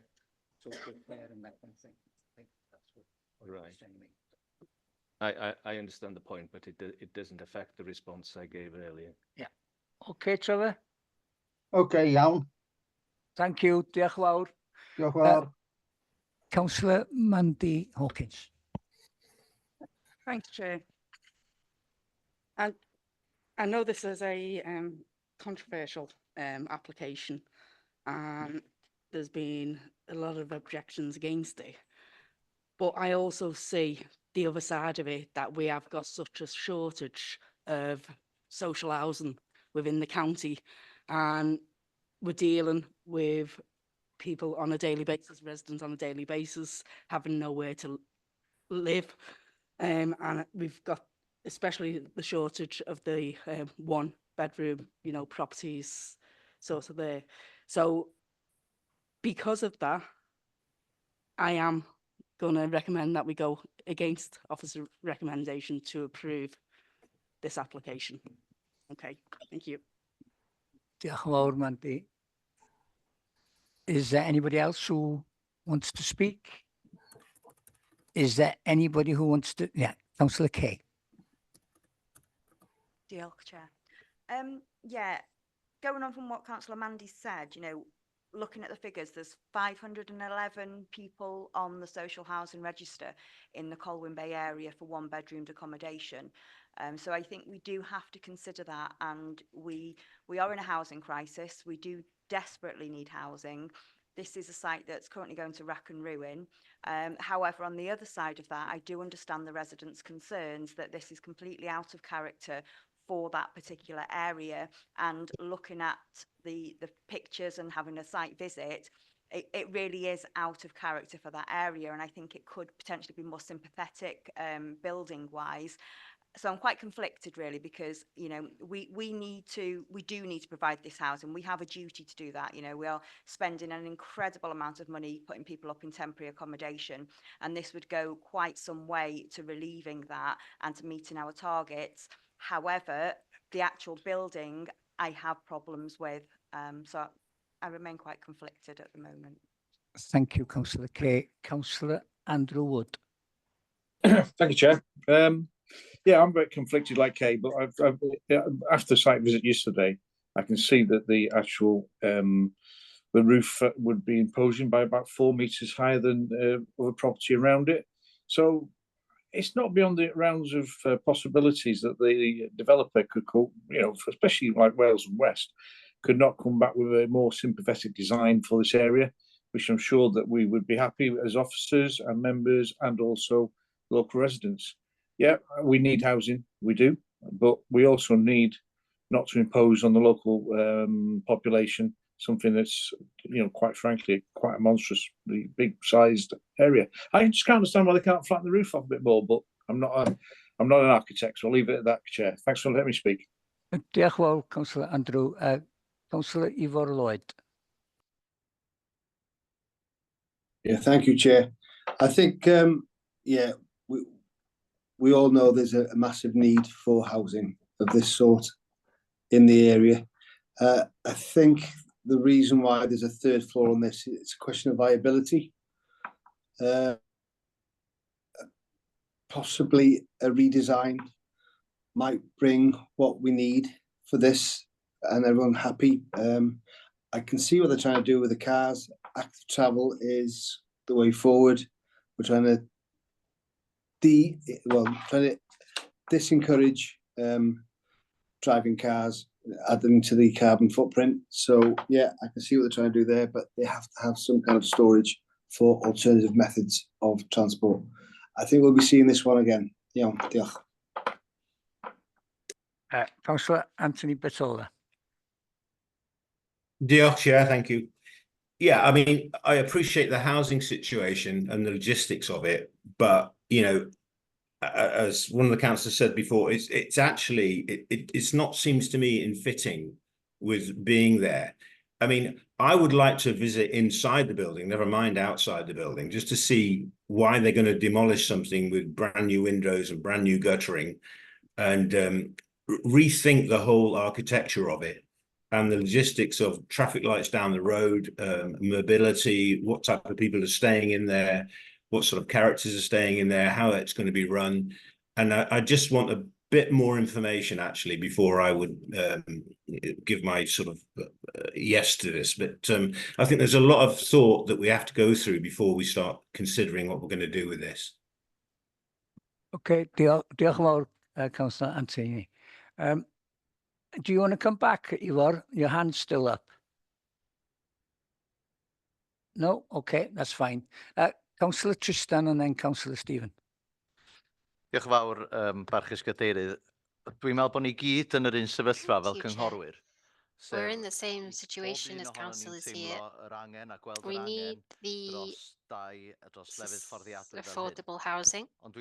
social care and that kind of thing? I think that's what Right. he's saying to me. I understand the point, but it doesn't affect the response I gave earlier. Yeah. Okay, Trevor. Okay, iawn. Thank you. Diolch yn fawr. Diolch yn fawr. Councillor Mandy Hawkins. Thanks, Chair. And I know this is a controversial application, and there's been a lot of objections against it. But I also see the other side of it, that we have got such a shortage of social housing within the county, and we're dealing with people on a daily basis, residents on a daily basis, having nowhere to live. And we've got especially the shortage of the 1 bedroom, properties sort of there. So because of that, I am going to recommend that we go against officer recommendation to approve this application. Okay, thank you. Diolch yn fawr, Mandy. Is there anybody else who wants to speak? Is there anybody who wants to? Yeah, Councillor Kay. Diolch, Chair. Yeah, going on from what Councillor Mandy said, looking at the figures, there's 511 people on the social housing register in the Colwyn Bay area for 1 bedroomed accommodation. So I think we do have to consider that, and we are in a housing crisis. We do desperately need housing. This is a site that's currently going to rack and ruin. However, on the other side of that, I do understand the residents' concerns that this is completely out of character for that particular area, and looking at the pictures and having a site visit, it really is out of character for that area, and I think it could potentially be more sympathetic building wise. So I'm quite conflicted really, because we do need to provide this housing. We have a duty to do that. We are spending an incredible amount of money putting people up in temporary accommodation, and this would go quite some way to relieving that and to meeting our targets. However, the actual building I have problems with, so I remain quite conflicted at the moment. Thank you, Councillor Kay. Councillor Andrew Wood. Thank you, Chair. Yeah, I'm very conflicted like Kay, but after the site visit yesterday, I can see that the actual the roof would be imposing by about 4 meters higher than other property around it. So it's not beyond the rounds of possibilities that the developer could, especially like Wales and West, could not come back with a more sympathetic design for this area, which I'm sure that we would be happy as officers and members and also local residents. Yeah, we need housing, we do, but we also need not to impose on the local population something that's, quite frankly, quite a monstrously big-sized area. I just can't understand why they can't flatten the roof off a bit more, but I'm not an architect, so I'll leave it at that, Chair. Thanks for letting me speak. Diolch yn fawr, Councillor Andrew. Councillor Ifor Lloyd. Yeah, thank you, Chair. I think, we all know there's a massive need for housing of this sort in the area. I think the reason why there's a 3rd floor on this, it's a question of viability. Possibly a redesign might bring what we need for this and everyone happy. I can see what they're trying to do with the cars. Active travel is the way forward. We're trying to disencourage driving cars, adding to the carbon footprint. So yeah, I can see what they're trying to do there, but they have to have some kind of storage for alternative methods of transport. I think we'll be seeing this one again. Diolch. Councillor Anthony Batola. Diolch, Chair, thank you. Yeah, I mean, I appreciate the housing situation and the logistics of it, but as one of the councillors said before, it's actually it's not, seems to me, in fitting with being there. I mean, I would like to visit inside the building, never mind outside the building, just to see why they're going to demolish something with brand new windows and brand new guttering, and rethink the whole architecture of it and the logistics of traffic lights down the road, mobility, what type of people are staying in there, what sort of characters are staying in there, how it's going to be run. And I just want a bit more information, actually, before I would give my sort of yes to this. But I think there's a lot of thought that we have to go through before we start considering what we're going to do with this. Okay, diolch yn fawr, Councillor Anthony. Do you want to come back, Ifor? Your hand's still up. No? Okay, that's fine. Councillor Tristan and then Councillor Stephen. Diolch yn fawr, Barchus Gadeirydd. Dwi'n meddwl bod ni gyd yn yr un sefyllfa fel cynghorwyr. We're in the same situation as councillors here. We need the affordable housing. But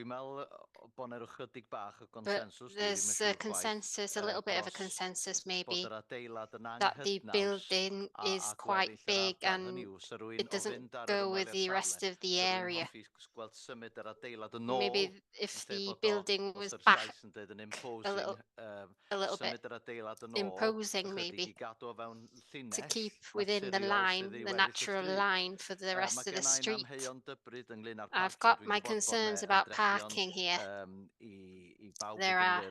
there's a consensus, a little bit of a consensus maybe, that the building is quite big and it doesn't go with the rest of the area. Maybe if the building was back a little bit imposing, maybe, to keep within the line, the natural line for the rest of the street. I've got my concerns about parking here. There are.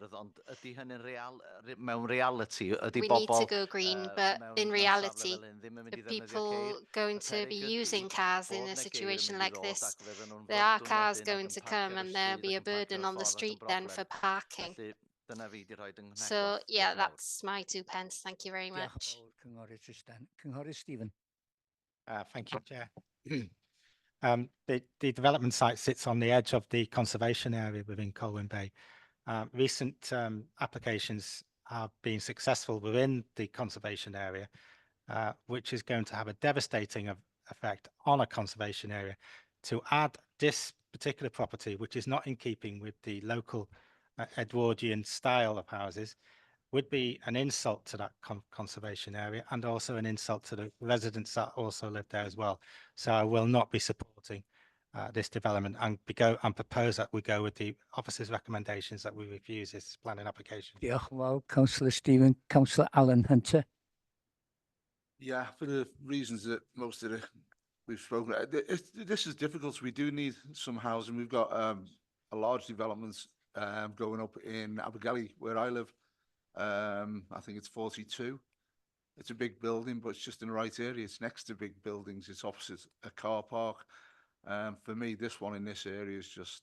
We need to go green, but in reality, the people going to be using cars in a situation like this, there are cars going to come and there'll be a burden on the street then for parking. So yeah, that's my 2 pence. Thank you very much. Cynghorydd Tristan. Cynghorydd Stephen. Thank you, Chair. The development site sits on the edge of the conservation area within Colwyn Bay. Recent applications have been successful within the conservation area, which is going to have a devastating effect on a conservation area. To add this particular property, which is not in keeping with the local Edwardian style of houses, would be an insult to that conservation area and also an insult to the residents that also live there as well. So I will not be supporting this development and propose that we go with the officer's recommendations that we refuse this planning application. Diolch yn fawr, Councillor Stephen. Councillor Alan Hunter. Yeah, for the reasons that most of we've spoken. This is difficult. We do need some housing. We've got a large developments going up in Abergele, where I live. I think it's 42. It's a big building, but it's just in the right area. It's next to big buildings. It's opposite a car park. For me, this one in this area is just,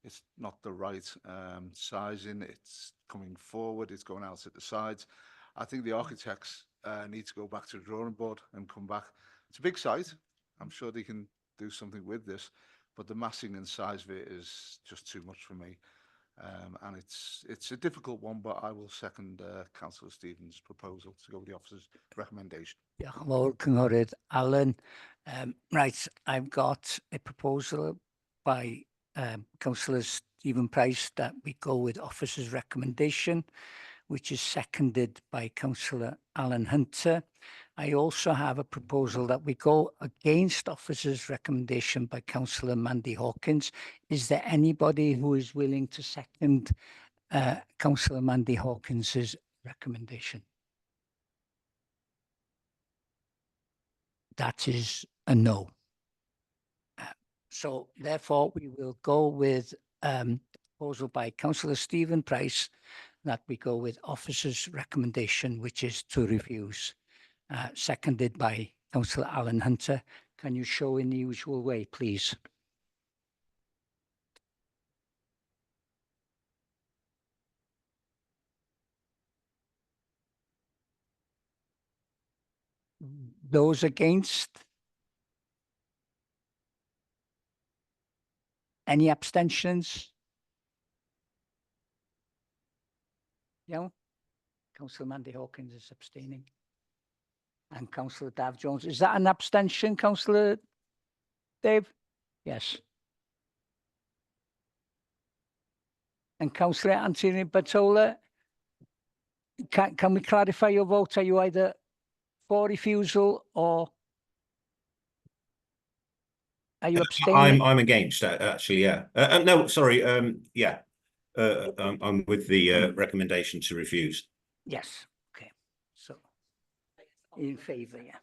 it's not the right sizing. It's coming forward. It's going out at the sides. I think the architects need to go back to the drawing board and come back. It's a big site. I'm sure they can do something with this, but the massing and size of it is just too much for me. And it's a difficult one, but I will second Councillor Stephen's proposal to go with the officer's recommendation. Diolch yn fawr, Cynghorydd Alan. Right, I've got a proposal by Councillor Stephen Price that we go with officer's recommendation, which is seconded by Councillor Alan Hunter. I also have a proposal that we go against officer's recommendation by Councillor Mandy Hawkins. Is there anybody who is willing to second Councillor Mandy Hawkins's recommendation? That is a no. So therefore, we will go with proposal by Councillor Stephen Price that we go with officer's recommendation, which is to refuse. Seconded by Councillor Alan Hunter. Can you show in the usual way, please? Those against? Any abstentions? No. Councillor Mandy Hawkins is abstaining. And Councillor Dav Jones. Is that an abstention, Councillor Dave? Yes. And Councillor Anthony Batola, can we clarify your vote? Are you either for refusal or are you abstaining? I'm against that, actually, yeah. No, sorry, yeah. I'm with the recommendation to refuse. Yes, okay. So, in favour, yeah.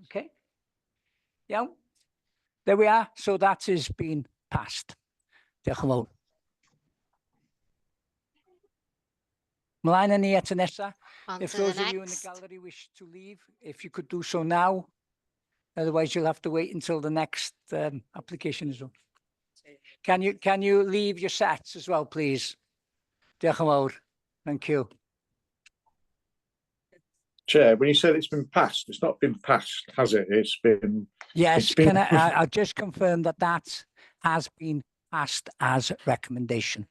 Okay. Yeah. There we are. So that has been passed. Diolch yn fawr. Mlaen â ni at y nesa. On If to the those of you in the next. gallery wish to leave, if you could do so now. Otherwise, you'll have to wait until the next application is on. Can you leave your sets as well, please? Diolch yn fawr. Thank you. Chair, when you said it's been passed, it's not been passed, has it? It's been. Yes, it's been- I'll just confirm that that has been passed as recommendation.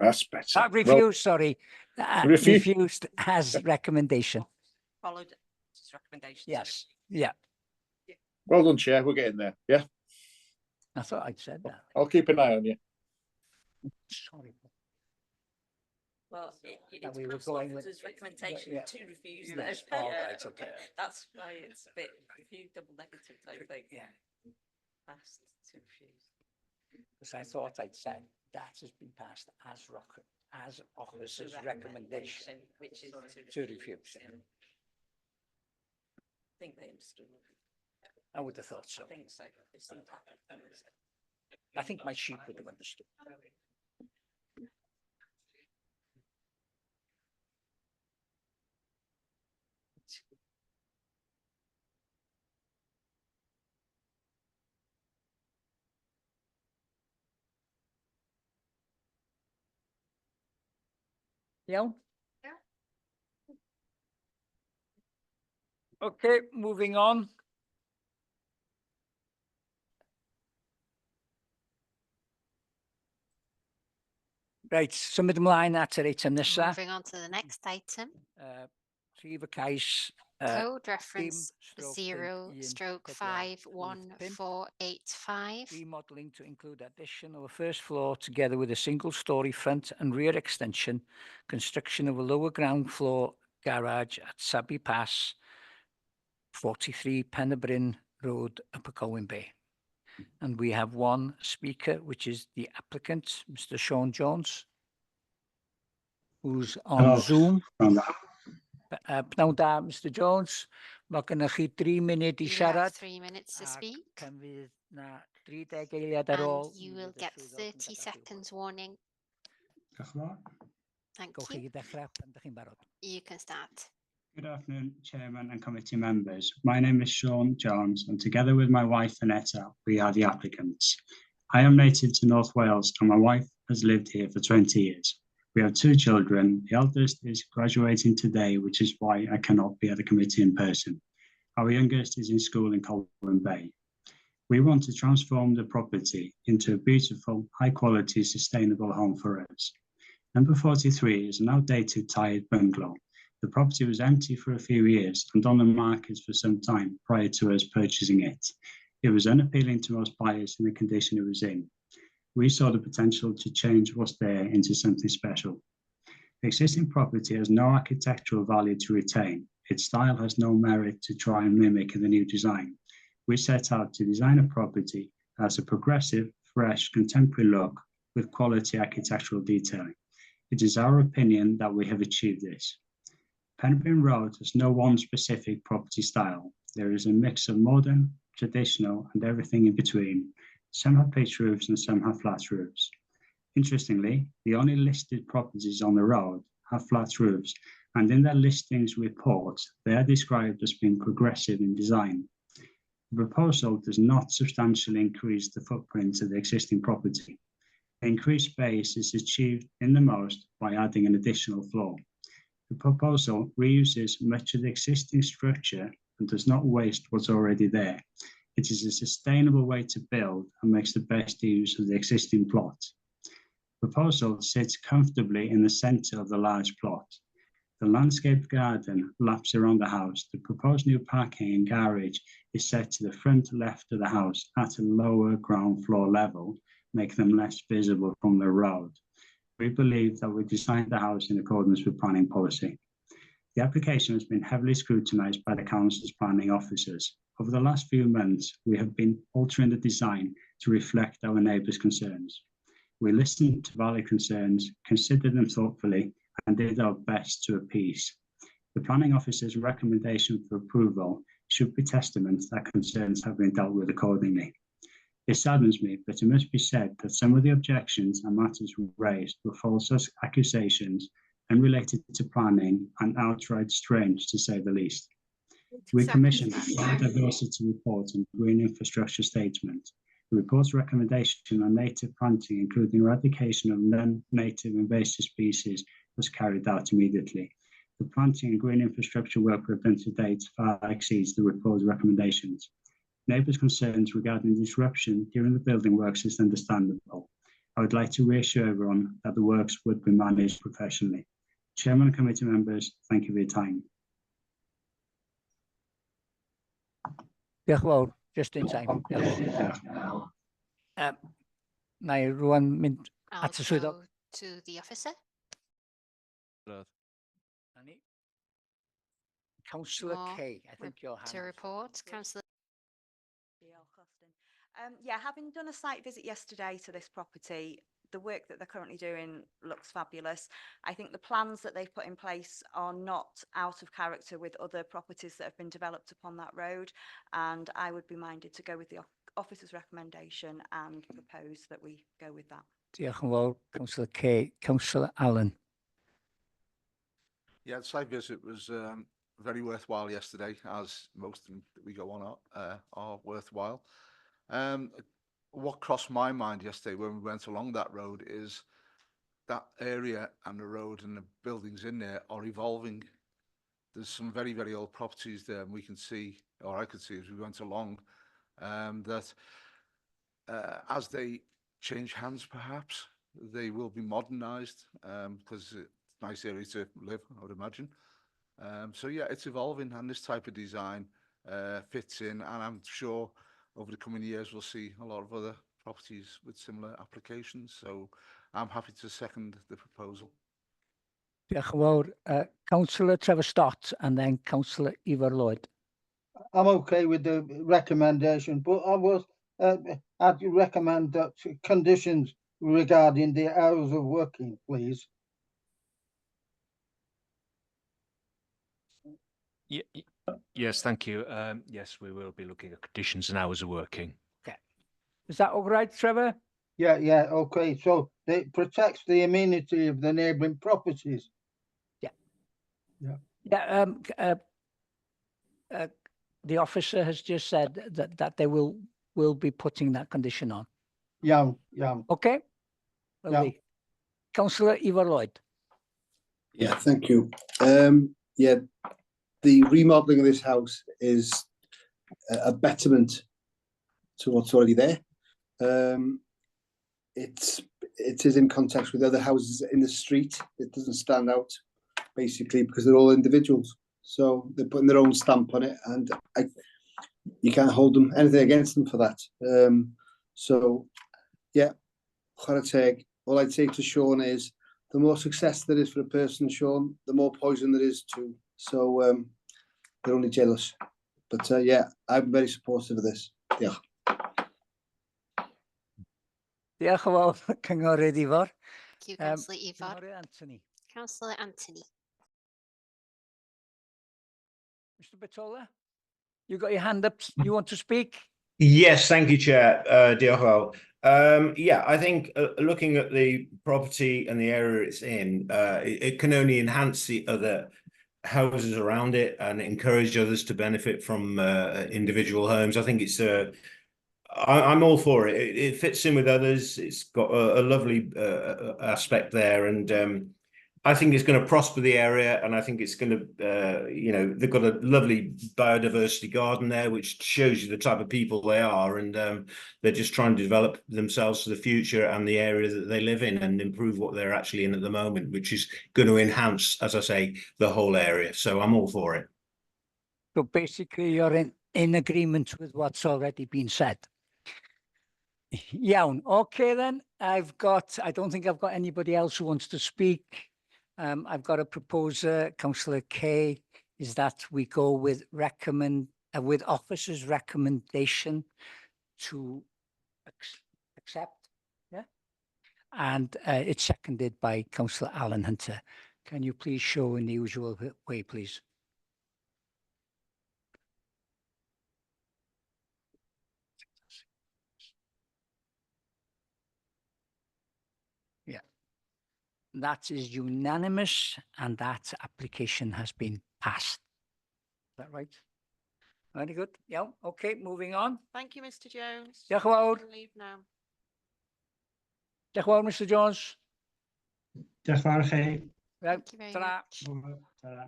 That's better. Refused, sorry. Refused as recommendation. Followed his recommendation. Yes, yeah. Well done, Chair. We're getting there. Yeah. I thought I'd said that. I'll keep an eye on you. Sorry. Well, it's we were passed going off with- as recommendation yeah. to refuse. Yes. Then. Oh, right, okay. That's why it's a bit few double negative type thing. Yeah. Passed to refuse. Because I thought I'd said that has been passed as officer's recommendation which is to refuse. I think they understood. I would have thought so. I think so. They've seen that. I think my sheep would have understood. Yeah. Okay, moving on. Right, symud ymlaen at yr eitem nesa. Moving on to the next item. Prif y cais. Code reference dim stroke 0/51485. Remodeling to include addition of a first floor together with a single story front and rear extension, construction of a lower ground floor garage at Sabi Pass, 43 Pennebryn Road, Upper Colwyn Bay. And we have one speaker, which is the applicant, Mr. Sean Jones, who's on Zoom. Pnawn da, Mr. Jones. Mae gennych chi 3 munud I You have siarad. 3 minutes to speak. Can fydd na 30 eiliad ar ôl. And you will get 30 seconds warning. Thank Gowch chi you. ddechrau pan ydych chi'n barod. You can start. Good afternoon, Chairman and committee members. My name is Sean Jones, and together with my wife, Annetta, we are the applicants. I am native to North Wales, and my wife has lived here for 20 years. We have 2 children. The eldest is graduating today, which is why I cannot be at the committee in person. Our youngest is in school in Colwyn Bay. We want to transform the property into a beautiful, high-quality, sustainable home for us. Number 43 is an outdated, tired bungalow. The property was empty for a few years and on the market for some time prior to us purchasing it. It was unappealing to most buyers in the condition it was in. We saw the potential to change what's there into something special. The existing property has no architectural value to retain. Its style has no merit to try and mimic in the new design. We set out to design a property that has a progressive, fresh, contemporary look with quality architectural detailing. It is our opinion that we have achieved this. Pennebryn Road has no one specific property style. There is a mix of modern, traditional, and everything in between. Some have pitched roofs and some have flat roofs. Interestingly, the only listed properties on the road have flat roofs, and in their listings reports, they are described as being progressive in design. The proposal does not substantially increase the footprint of the existing property. The increased space is achieved in the most by adding an additional floor. The proposal reuses much of the existing structure and does not waste what's already there. It is a sustainable way to build and makes the best use of the existing plot. Proposal sits comfortably in the centre of the large plot. The landscaped garden laps around the house. The proposed new parking and garage is set to the front left of the house at a lower ground floor level, making them less visible from the road. We believe that we designed the house in accordance with planning policy. The application has been heavily scrutinised by the council's planning officers. Over the last few months, we have been altering the design to reflect our neighbours' concerns. We listened to valid concerns, considered them thoughtfully, and did our best to appease. The planning officer's recommendation for approval should be testament that concerns have been dealt with accordingly. It saddens me, but it must be said that some of the objections and matters raised were false accusations unrelated to planning and outright strange, to say the least. We commissioned a biodiversity report and green infrastructure statement. The report's recommendation on native planting, including eradication of non-native invasive species, was carried out immediately. The planting and green infrastructure work we've done to date far exceeds the report's recommendations. Neighbours' concerns regarding disruption during the building works is understandable. I would like to reassure everyone that the works would be managed professionally. Chairman and committee members, thank you for your time. Diolch yn fawr, just in time. Na i rwan mynd I'll at y swyddog. go to the officer. Councillor More Kay, I think your hand. To report, Councillor. Yeah, having done a site visit yesterday to this property, the work that they're currently doing looks fabulous. I think the plans that they've put in place are not out of character with other properties that have been developed upon that road, and I would be minded to go with the officer's recommendation and propose that we go with that. Diolch yn fawr, Councillor Kay. Councillor Allen. Yeah, the site visit was very worthwhile yesterday, as most of them that we go on are worthwhile. What crossed my mind yesterday when we went along that road is that area and the road and the buildings in there are evolving. There's some very, very old properties there, and we can see, or I could see as we went along, that as they change hands, perhaps, they will be modernised, because it's a nice area to live, I would imagine. So yeah, it's evolving, and this type of design fits in, and I'm sure over the coming years we'll see a lot of other properties with similar applications. So I'm happy to second the proposal. Diolch yn fawr. Councillor Trevor Stott and then Councillor Ifor Lloyd. I'm okay with the recommendation, but I'd recommend that conditions regarding the hours of working, please. Yes, thank you. Yes, we will be looking at conditions and hours of working. Okay. Is that all right, Trevor? Yeah, okay. So it protects the amenity of the neighbouring properties. Yeah. The officer has just said that they will be putting that condition on. Yeah. Okay. Lovely. Councillor Ifor Lloyd. Yeah, thank you. Yeah, the remodelling of this house is a betterment to what's already there. It is in context with other houses in the street. It doesn't stand out, basically, because they're all individuals. So they're putting their own stamp on it, and you can't hold them anything against them for that. So yeah, chwarae teg. All I'd say to Sean is, the more success there is for a person, Sean, the more poison there is too. So they're only jealous. But yeah, I'm very supportive of this. Yeah. Diolch yn fawr, Cynghorydd Ifor. Thank you, Councillor Ifor. Cynghorydd Anthony. Councillor Anthony. Mr. Batola, you got your hand up. You want to speak? Yes, thank you, Chair. Diolch yn fawr. Yeah, I think looking at the property and the area it's in, it can only enhance the other houses around it and encourage others to benefit from individual homes. I think it's I'm all for it. It fits in with others. It's got a lovely aspect there, and I think it's going to prosper the area, and I think it's going to, you know, they've got a lovely biodiversity garden there, which shows you the type of people they are, and they're just trying to develop themselves for the future and the area that they live in and improve what they're actually in at the moment, which is going to enhance, as I say, the whole area. So I'm all for it. So basically, you're in agreement with what's already been said. Iawn, okay then. I don't think I've got anybody else who wants to speak. I've got a proposer, Councillor Kay, is that we go with officer's recommendation to accept, yeah? And it's seconded by Councillor Alan Hunter. Can you please show in the usual way, please? Yeah. That is unanimous, and that application has been passed. Is that right? Very good. Yeah. Okay. Moving on. Thank you, Mr. Jones. Diolch yn fawr. You can leave now. Diolch yn fawr, Mr. Jones. Diolch yn fawr i chi. Thank you very Ta-ra. much. Ta-ra.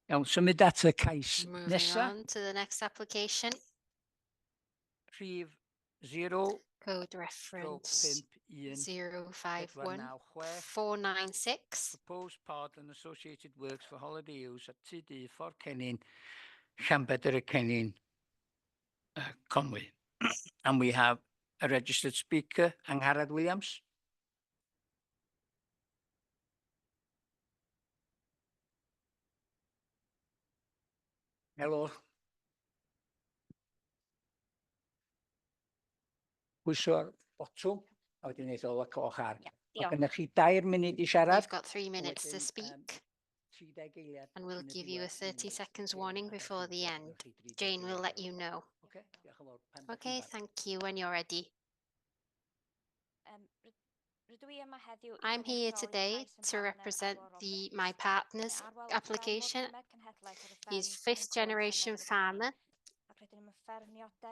Iawn, symud at y cais Moving nesa. on to the next application. Rhif 0 Code reference 051 496. Proposed pod and associated works for holiday use at TD Fort Cennin, Llanbedr y Cennin, Conwy. And we have a registered speaker, Angharad Williams. Helo. Pwyso'r botwm, a wedyn neud o coch ar. Mae gennych chi 2 munud I siarad. You've got 3 minutes to speak, 30 eiliad. and we'll give you a 30 seconds warning before the end. Jane will let you know. Okay, thank you when you're ready. I'm here today to represent my partner's application. He's 5th generation farmer,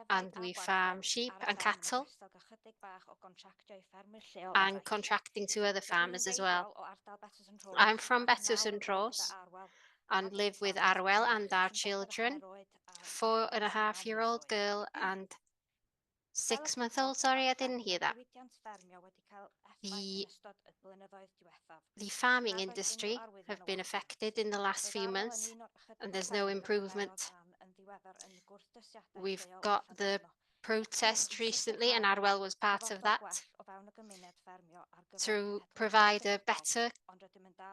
and we farm sheep and cattle and contracting to other farmers as well. I'm from Betws-and-Dros and live with Arwel and our children, 4.5-year-old girl and 6-month-old. Sorry, I didn't hear that. The farming industry have been affected in the last few months, and there's no improvement. We've got the protest recently, and Arwel was part of that, to provide a better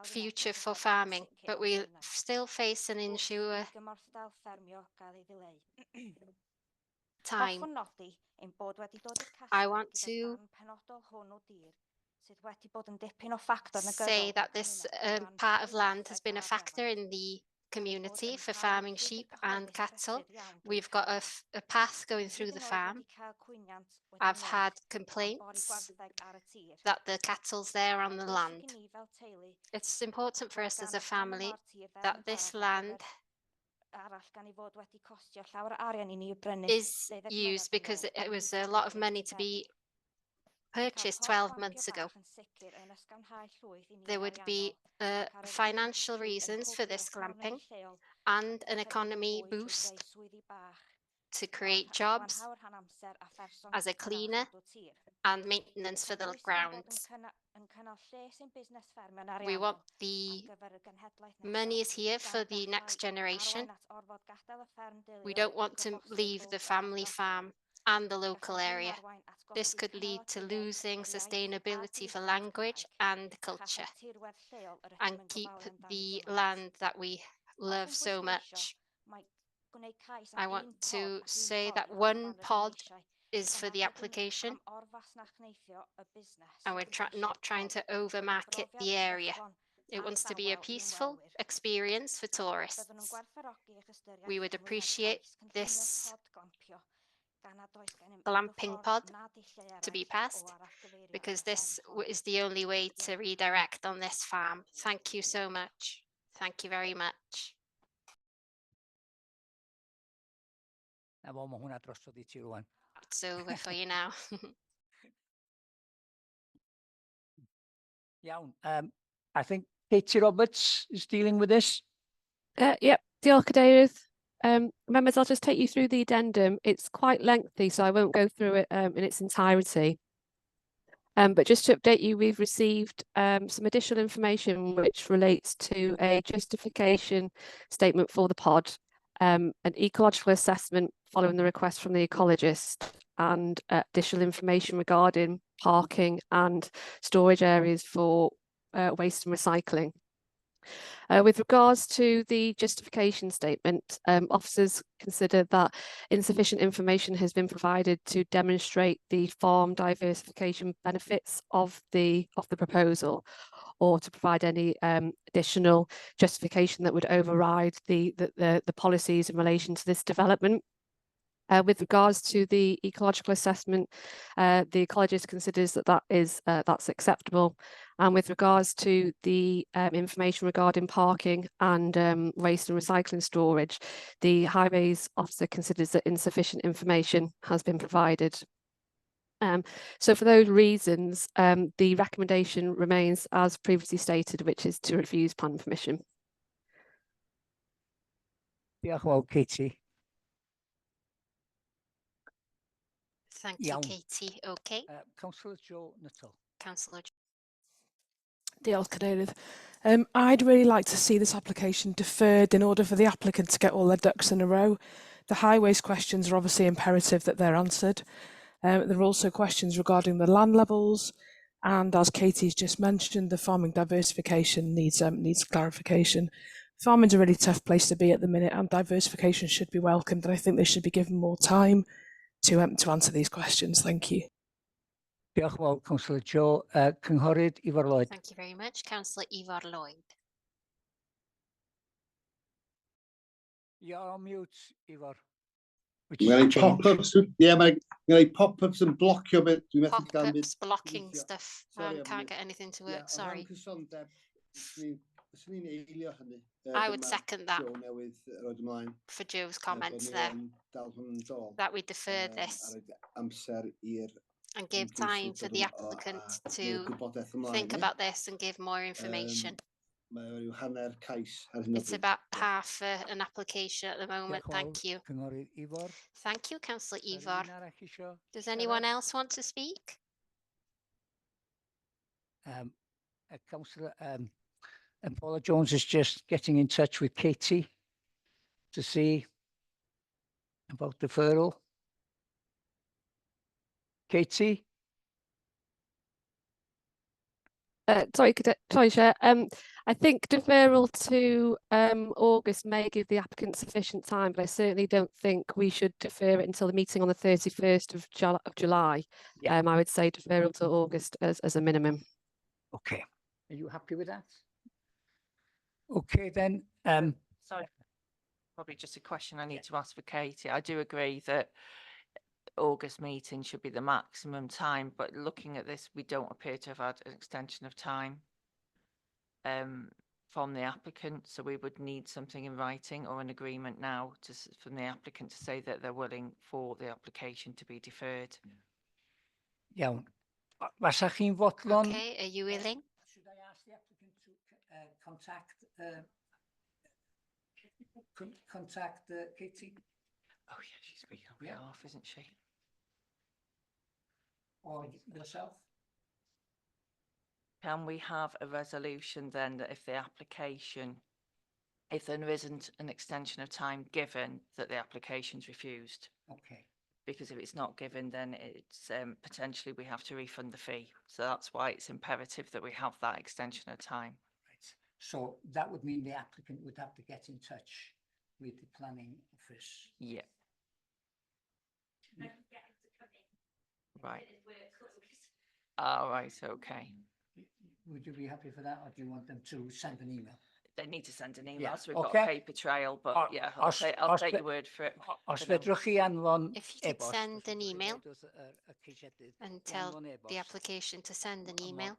future for farming, but we still face an issue time. I want to say that this part of land has been a factor in the community for farming sheep and cattle. We've got a path going through the farm. I've had complaints that the cattle's there on the land. It's important for us as a family that this land is used, because it was a lot of money to be purchased 12 months ago. There would be financial reasons for this glamping and an economy boost to create jobs as a cleaner and maintenance for the grounds. We want the money is here for the next generation. We don't want to leave the family farm and the local area. This could lead to losing sustainability for language and culture, and keep the land that we love so much. I want to say that 1 pod is for the application, and we're not trying to overmarket the area. It wants to be a peaceful experience for tourists. We would appreciate this glamping pod to be passed, because this is the only way to redirect on this farm. Thank you so much. Thank you very much. It's over for you now. Iawn. I think Katie Roberts is dealing with this. Yep, diolch cadeirydd. Members, I'll just take you through the addendum. It's quite lengthy, so I won't go through it in its entirety. But just to update you, we've received some additional information which relates to a justification statement for the pod, an ecological assessment following the request from the ecologist, and additional information regarding parking and storage areas for waste and recycling. With regards to the justification statement, officers consider that insufficient information has been provided to demonstrate the farm diversification benefits of the proposal, or to provide any additional justification that would override the policies in relation to this development. With regards to the ecological assessment, the ecologist considers that that's acceptable. And with regards to the information regarding parking and waste and recycling storage, the highways officer considers that insufficient information has been provided. So for those reasons, the recommendation remains as previously stated, which is to refuse planning permission. Diolch yn fawr, Katie. Thank you, Katie. Okay. Councillor Joe Nuttall. Councillor. Diolch cadeirydd. I'd really like to see this application deferred in order for the applicant to get all their ducks in a row. The highways questions are obviously imperative that they're answered. There are also questions regarding the land levels, and as Katie's just mentioned, the farming diversification needs clarification. Farming's a really tough place to be at the minute, and diversification should be welcomed, and I think they should be given more time to answer these questions. Thank you. Diolch yn fawr, Councillor Joe. Cynghorydd Ifor Lloyd. Thank you very much. Councillor Ifor Lloyd. You're on mute, Ifor. Mae'n pop-ups, mae'n pop-ups yn blocio bit. Pop-ups, blocking stuff. Can't get anything to work, sorry. I would second that for Joe's comments there, that we defer this and give time for the applicant to think about this and give more information. It's about half an application at the moment. Thank you. Thank you, Councillor Ifor. Does anyone else want to speak? Councillor Paula Jones is just getting in touch with Katie to see about deferral. Katie? Sorry, Chair. I think deferral to August may give the applicant sufficient time, but I certainly don't think we should defer it until the meeting on the 31st of July. Yeah. I would say deferral to August as a minimum. Okay. Are you happy with that? Okay, then. Sorry, probably just a question I need to ask for Katie. I do agree that August meeting should be the maximum time, but looking at this, we don't appear to have had an extension of time from the applicant, so we would need something in writing or an agreement now from the applicant to say that they're willing for the application to be deferred. Iawn. Fasa chi'n fodlon? Okay, are you willing? Should I ask the applicant to contact Katie? Oh yeah, she's speaking on behalf, isn't she? Or yourself? Can we have a resolution then that if there isn't an extension of time given, that the application's refused? Okay. Because if it's not given, then it's potentially we have to refund the fee. So that's why it's imperative that we have that extension of time. Right. So that would mean the applicant would have to get in touch with the planning office. Yeah. Right. All right, okay. Would you be happy for that, or do you want them to send an email? They need to send an email, Yeah, so we've got okay. a paper trail, but yeah, I'll take your word for it. Os fedrwch chi anfon If you could send an email and tell the application to send an email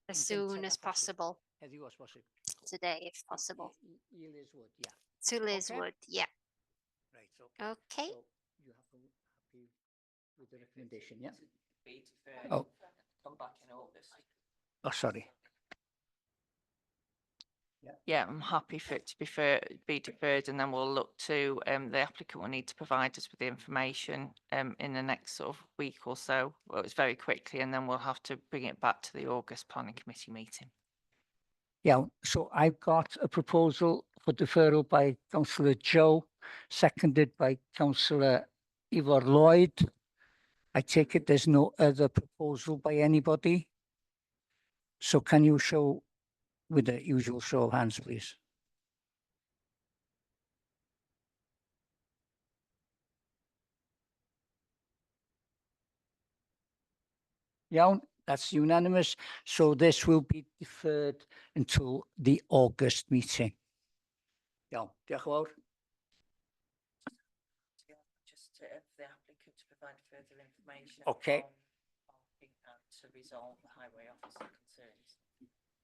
as soon as possible today, if possible. To Liz Wood, yeah. Right. Okay. So you happy with the recommendation, yeah? Oh. Oh. Come back in August. Oh, sorry. Yeah, I'm happy for it to be deferred, and then we'll look to, the applicant will need to provide us with the information in the next sort of week or so. Well, it's very quickly, and then we'll have to bring it back to the August Planning Committee meeting. Yeah, so I've got a proposal for deferral by Councillor Joe, seconded by Councillor Ivor Lloyd. I take it there's no other proposal by anybody. So can you show with the usual show of hands, please? Yeah, that's unanimous. So this will be deferred until the August meeting. Yeah, diolch yn fawr. Just to the applicant to provide further information. Okay. To resolve the highway officer concerns.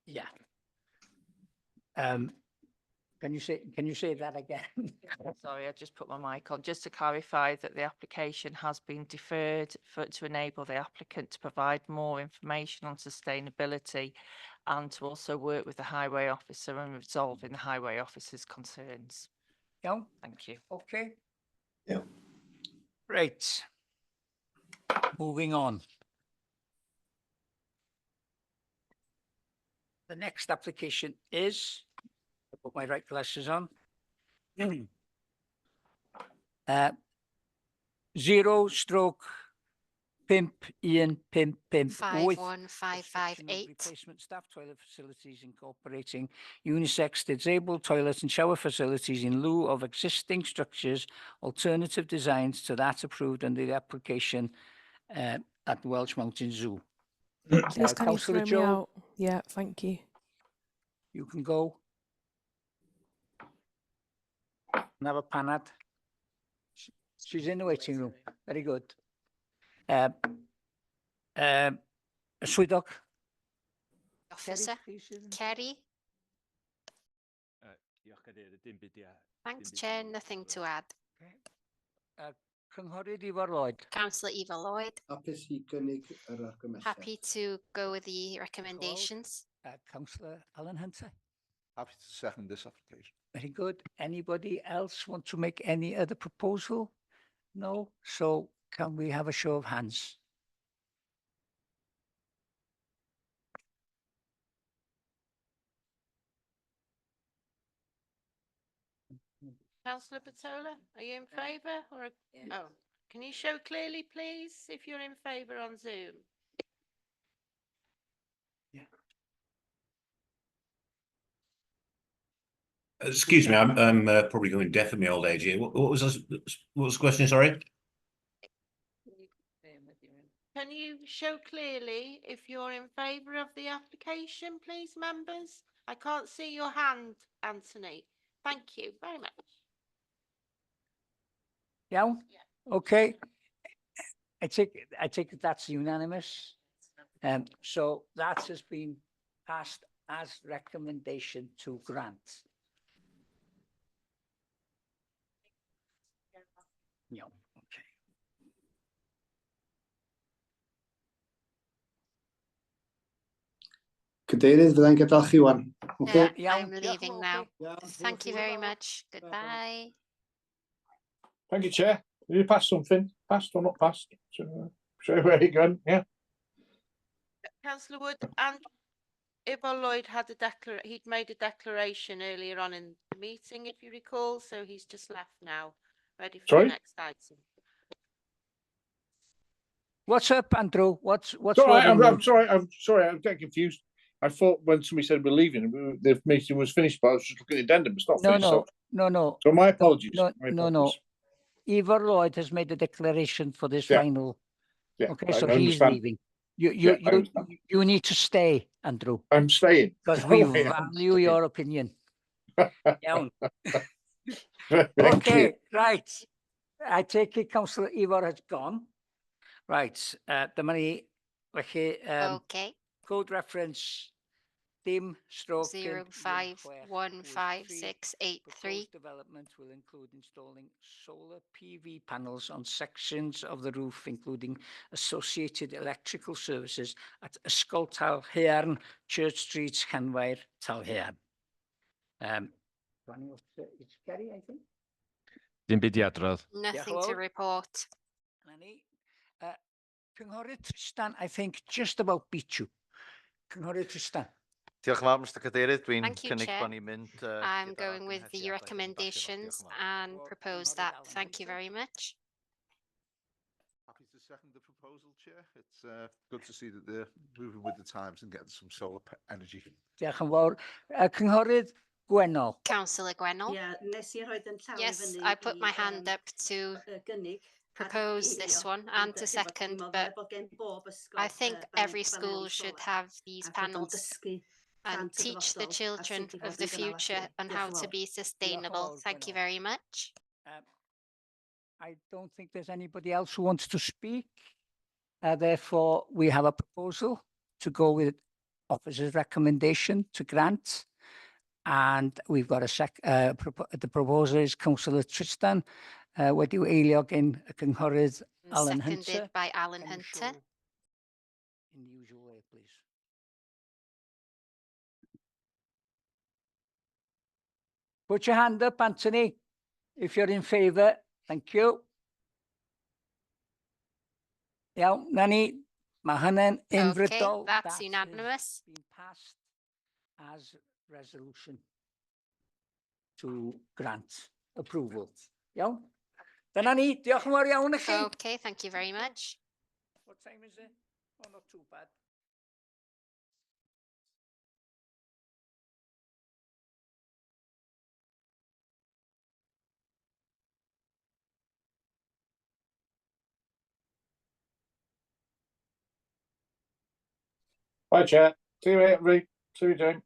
Yeah. Can you say that again? Sorry, I just put my mic on. Just to clarify that the application has been deferred to enable the applicant to provide more information on sustainability and to also work with the highway officer and resolving the highway officer's concerns. Yeah. Thank you. Okay. Yeah. Right. Moving on. The next application is, I put my right glasses on. 0/51555 51558. replacement staff toilet facilities incorporating unisex disabled toilet and shower facilities in lieu of existing structures, alternative designs to that approved under the application at Welsh Mountain Zoo. Please can you Councillor throw me Joe, out? Yeah, thank you. you can go. Never panad. She's in the waiting room. Very good. Swyddog. Officer, Kerry. Diolch Cadeirydd, dim byd, ie. Thanks, Chair. Nothing to add. Cynghorydd Ifar Lloyd. Councillor Eva Lloyd. Hapus I gynnig yr argymhelliad. Happy to go with the recommendations. Councillor Alan Hunter. Happy to second this application. Very good. Anybody else want to make any other proposal? No? So can we have a show of hands? Councillor Patola, are you in favour or? Oh, can you show clearly, please, if you're in favour on Zoom? Excuse me, I'm probably going deaf in my old age here. What was the question? Sorry. Can you show clearly if you're in favour of the application, please, members? I can't see your hand, Anthony. Thank you very much. Yeah. Okay. I take it that's unanimous. So that has been passed as recommendation to grant. Yeah. Okay. Cadeirydd, fyddai'n gadael chi wan. Okay. I'm leaving now. Thank you very much. Goodbye. Thank you, Chair. Did you pass something? Passed or not passed? So very good. Yeah. Councillor Wood and Yvonne Lloyd had he'd made a declaration earlier on in the meeting, if you recall, so he's just left now, ready for the next item. What's up, Andrew? What's All right, wrong with I'm you? sorry. I'm getting confused. I thought when somebody said we're leaving, the meeting was finished, but I was just looking at the addendum. It's not finished. No. So my apologies. No. Ivor Lloyd has made a declaration for this Yeah. final. Yeah, Okay, I so he's understand. leaving. Yeah, I understand. You need to stay, Andrew. I'm staying. Because we Okay, I'm value your opinion. Iawn. Thank Okay, you. right. I take it Councillor Ivor has gone. Right, dyma ni, felly, Okay. code reference dim stroke 051563. Proposed development will include installing solar PV panels on sections of the roof, including associated electrical services at Ysgol Talhaearn, Church Street, Llanfair, Talhaearn. It's Gary, I think. Dim byd i adrodd. Nothing to report. Cynghorydd Tristan, I think just about beat you. Cynghorydd Tristan. Diolch yn fawr, Mr Cadeirydd. Dwi'n Thank you, cynnig Chair. bod ni'n mynd... I'm going with the recommendations and propose that. Thank you very much. Happy to second the proposal, Chair. It's good to see that they're moving with the times and getting some solar energy. Diolch yn fawr. Cynghorydd Gwennol. Councillor Gwennol. Yes, I put my hand up to propose this one and to second, but I think every school should have these panels and teach the children of the future on how to be sustainable. Thank you very much. I don't think there's anybody else who wants to speak. Therefore, we have a proposal to go with officer's recommendation to grant. And we've got the proposer is Councillor Tristan. Wedi'w eiliog in Cynghorydd Alan Hunter. Seconded by Alan Hunter. In the usual way, please. Put your hand up, Anthony, if you're in favour. Thank you. Iawn, na ni, mae hynny'n unfrydol. Okay, that's unanimous. Been passed as resolution to grant approval. Iawn? Dyna ni, diolch yn fawr iawn i chi. Okay, thank you very much. What time is it? Oh, not too bad. Bye, Chair. See you later, everybody. See you, Jane.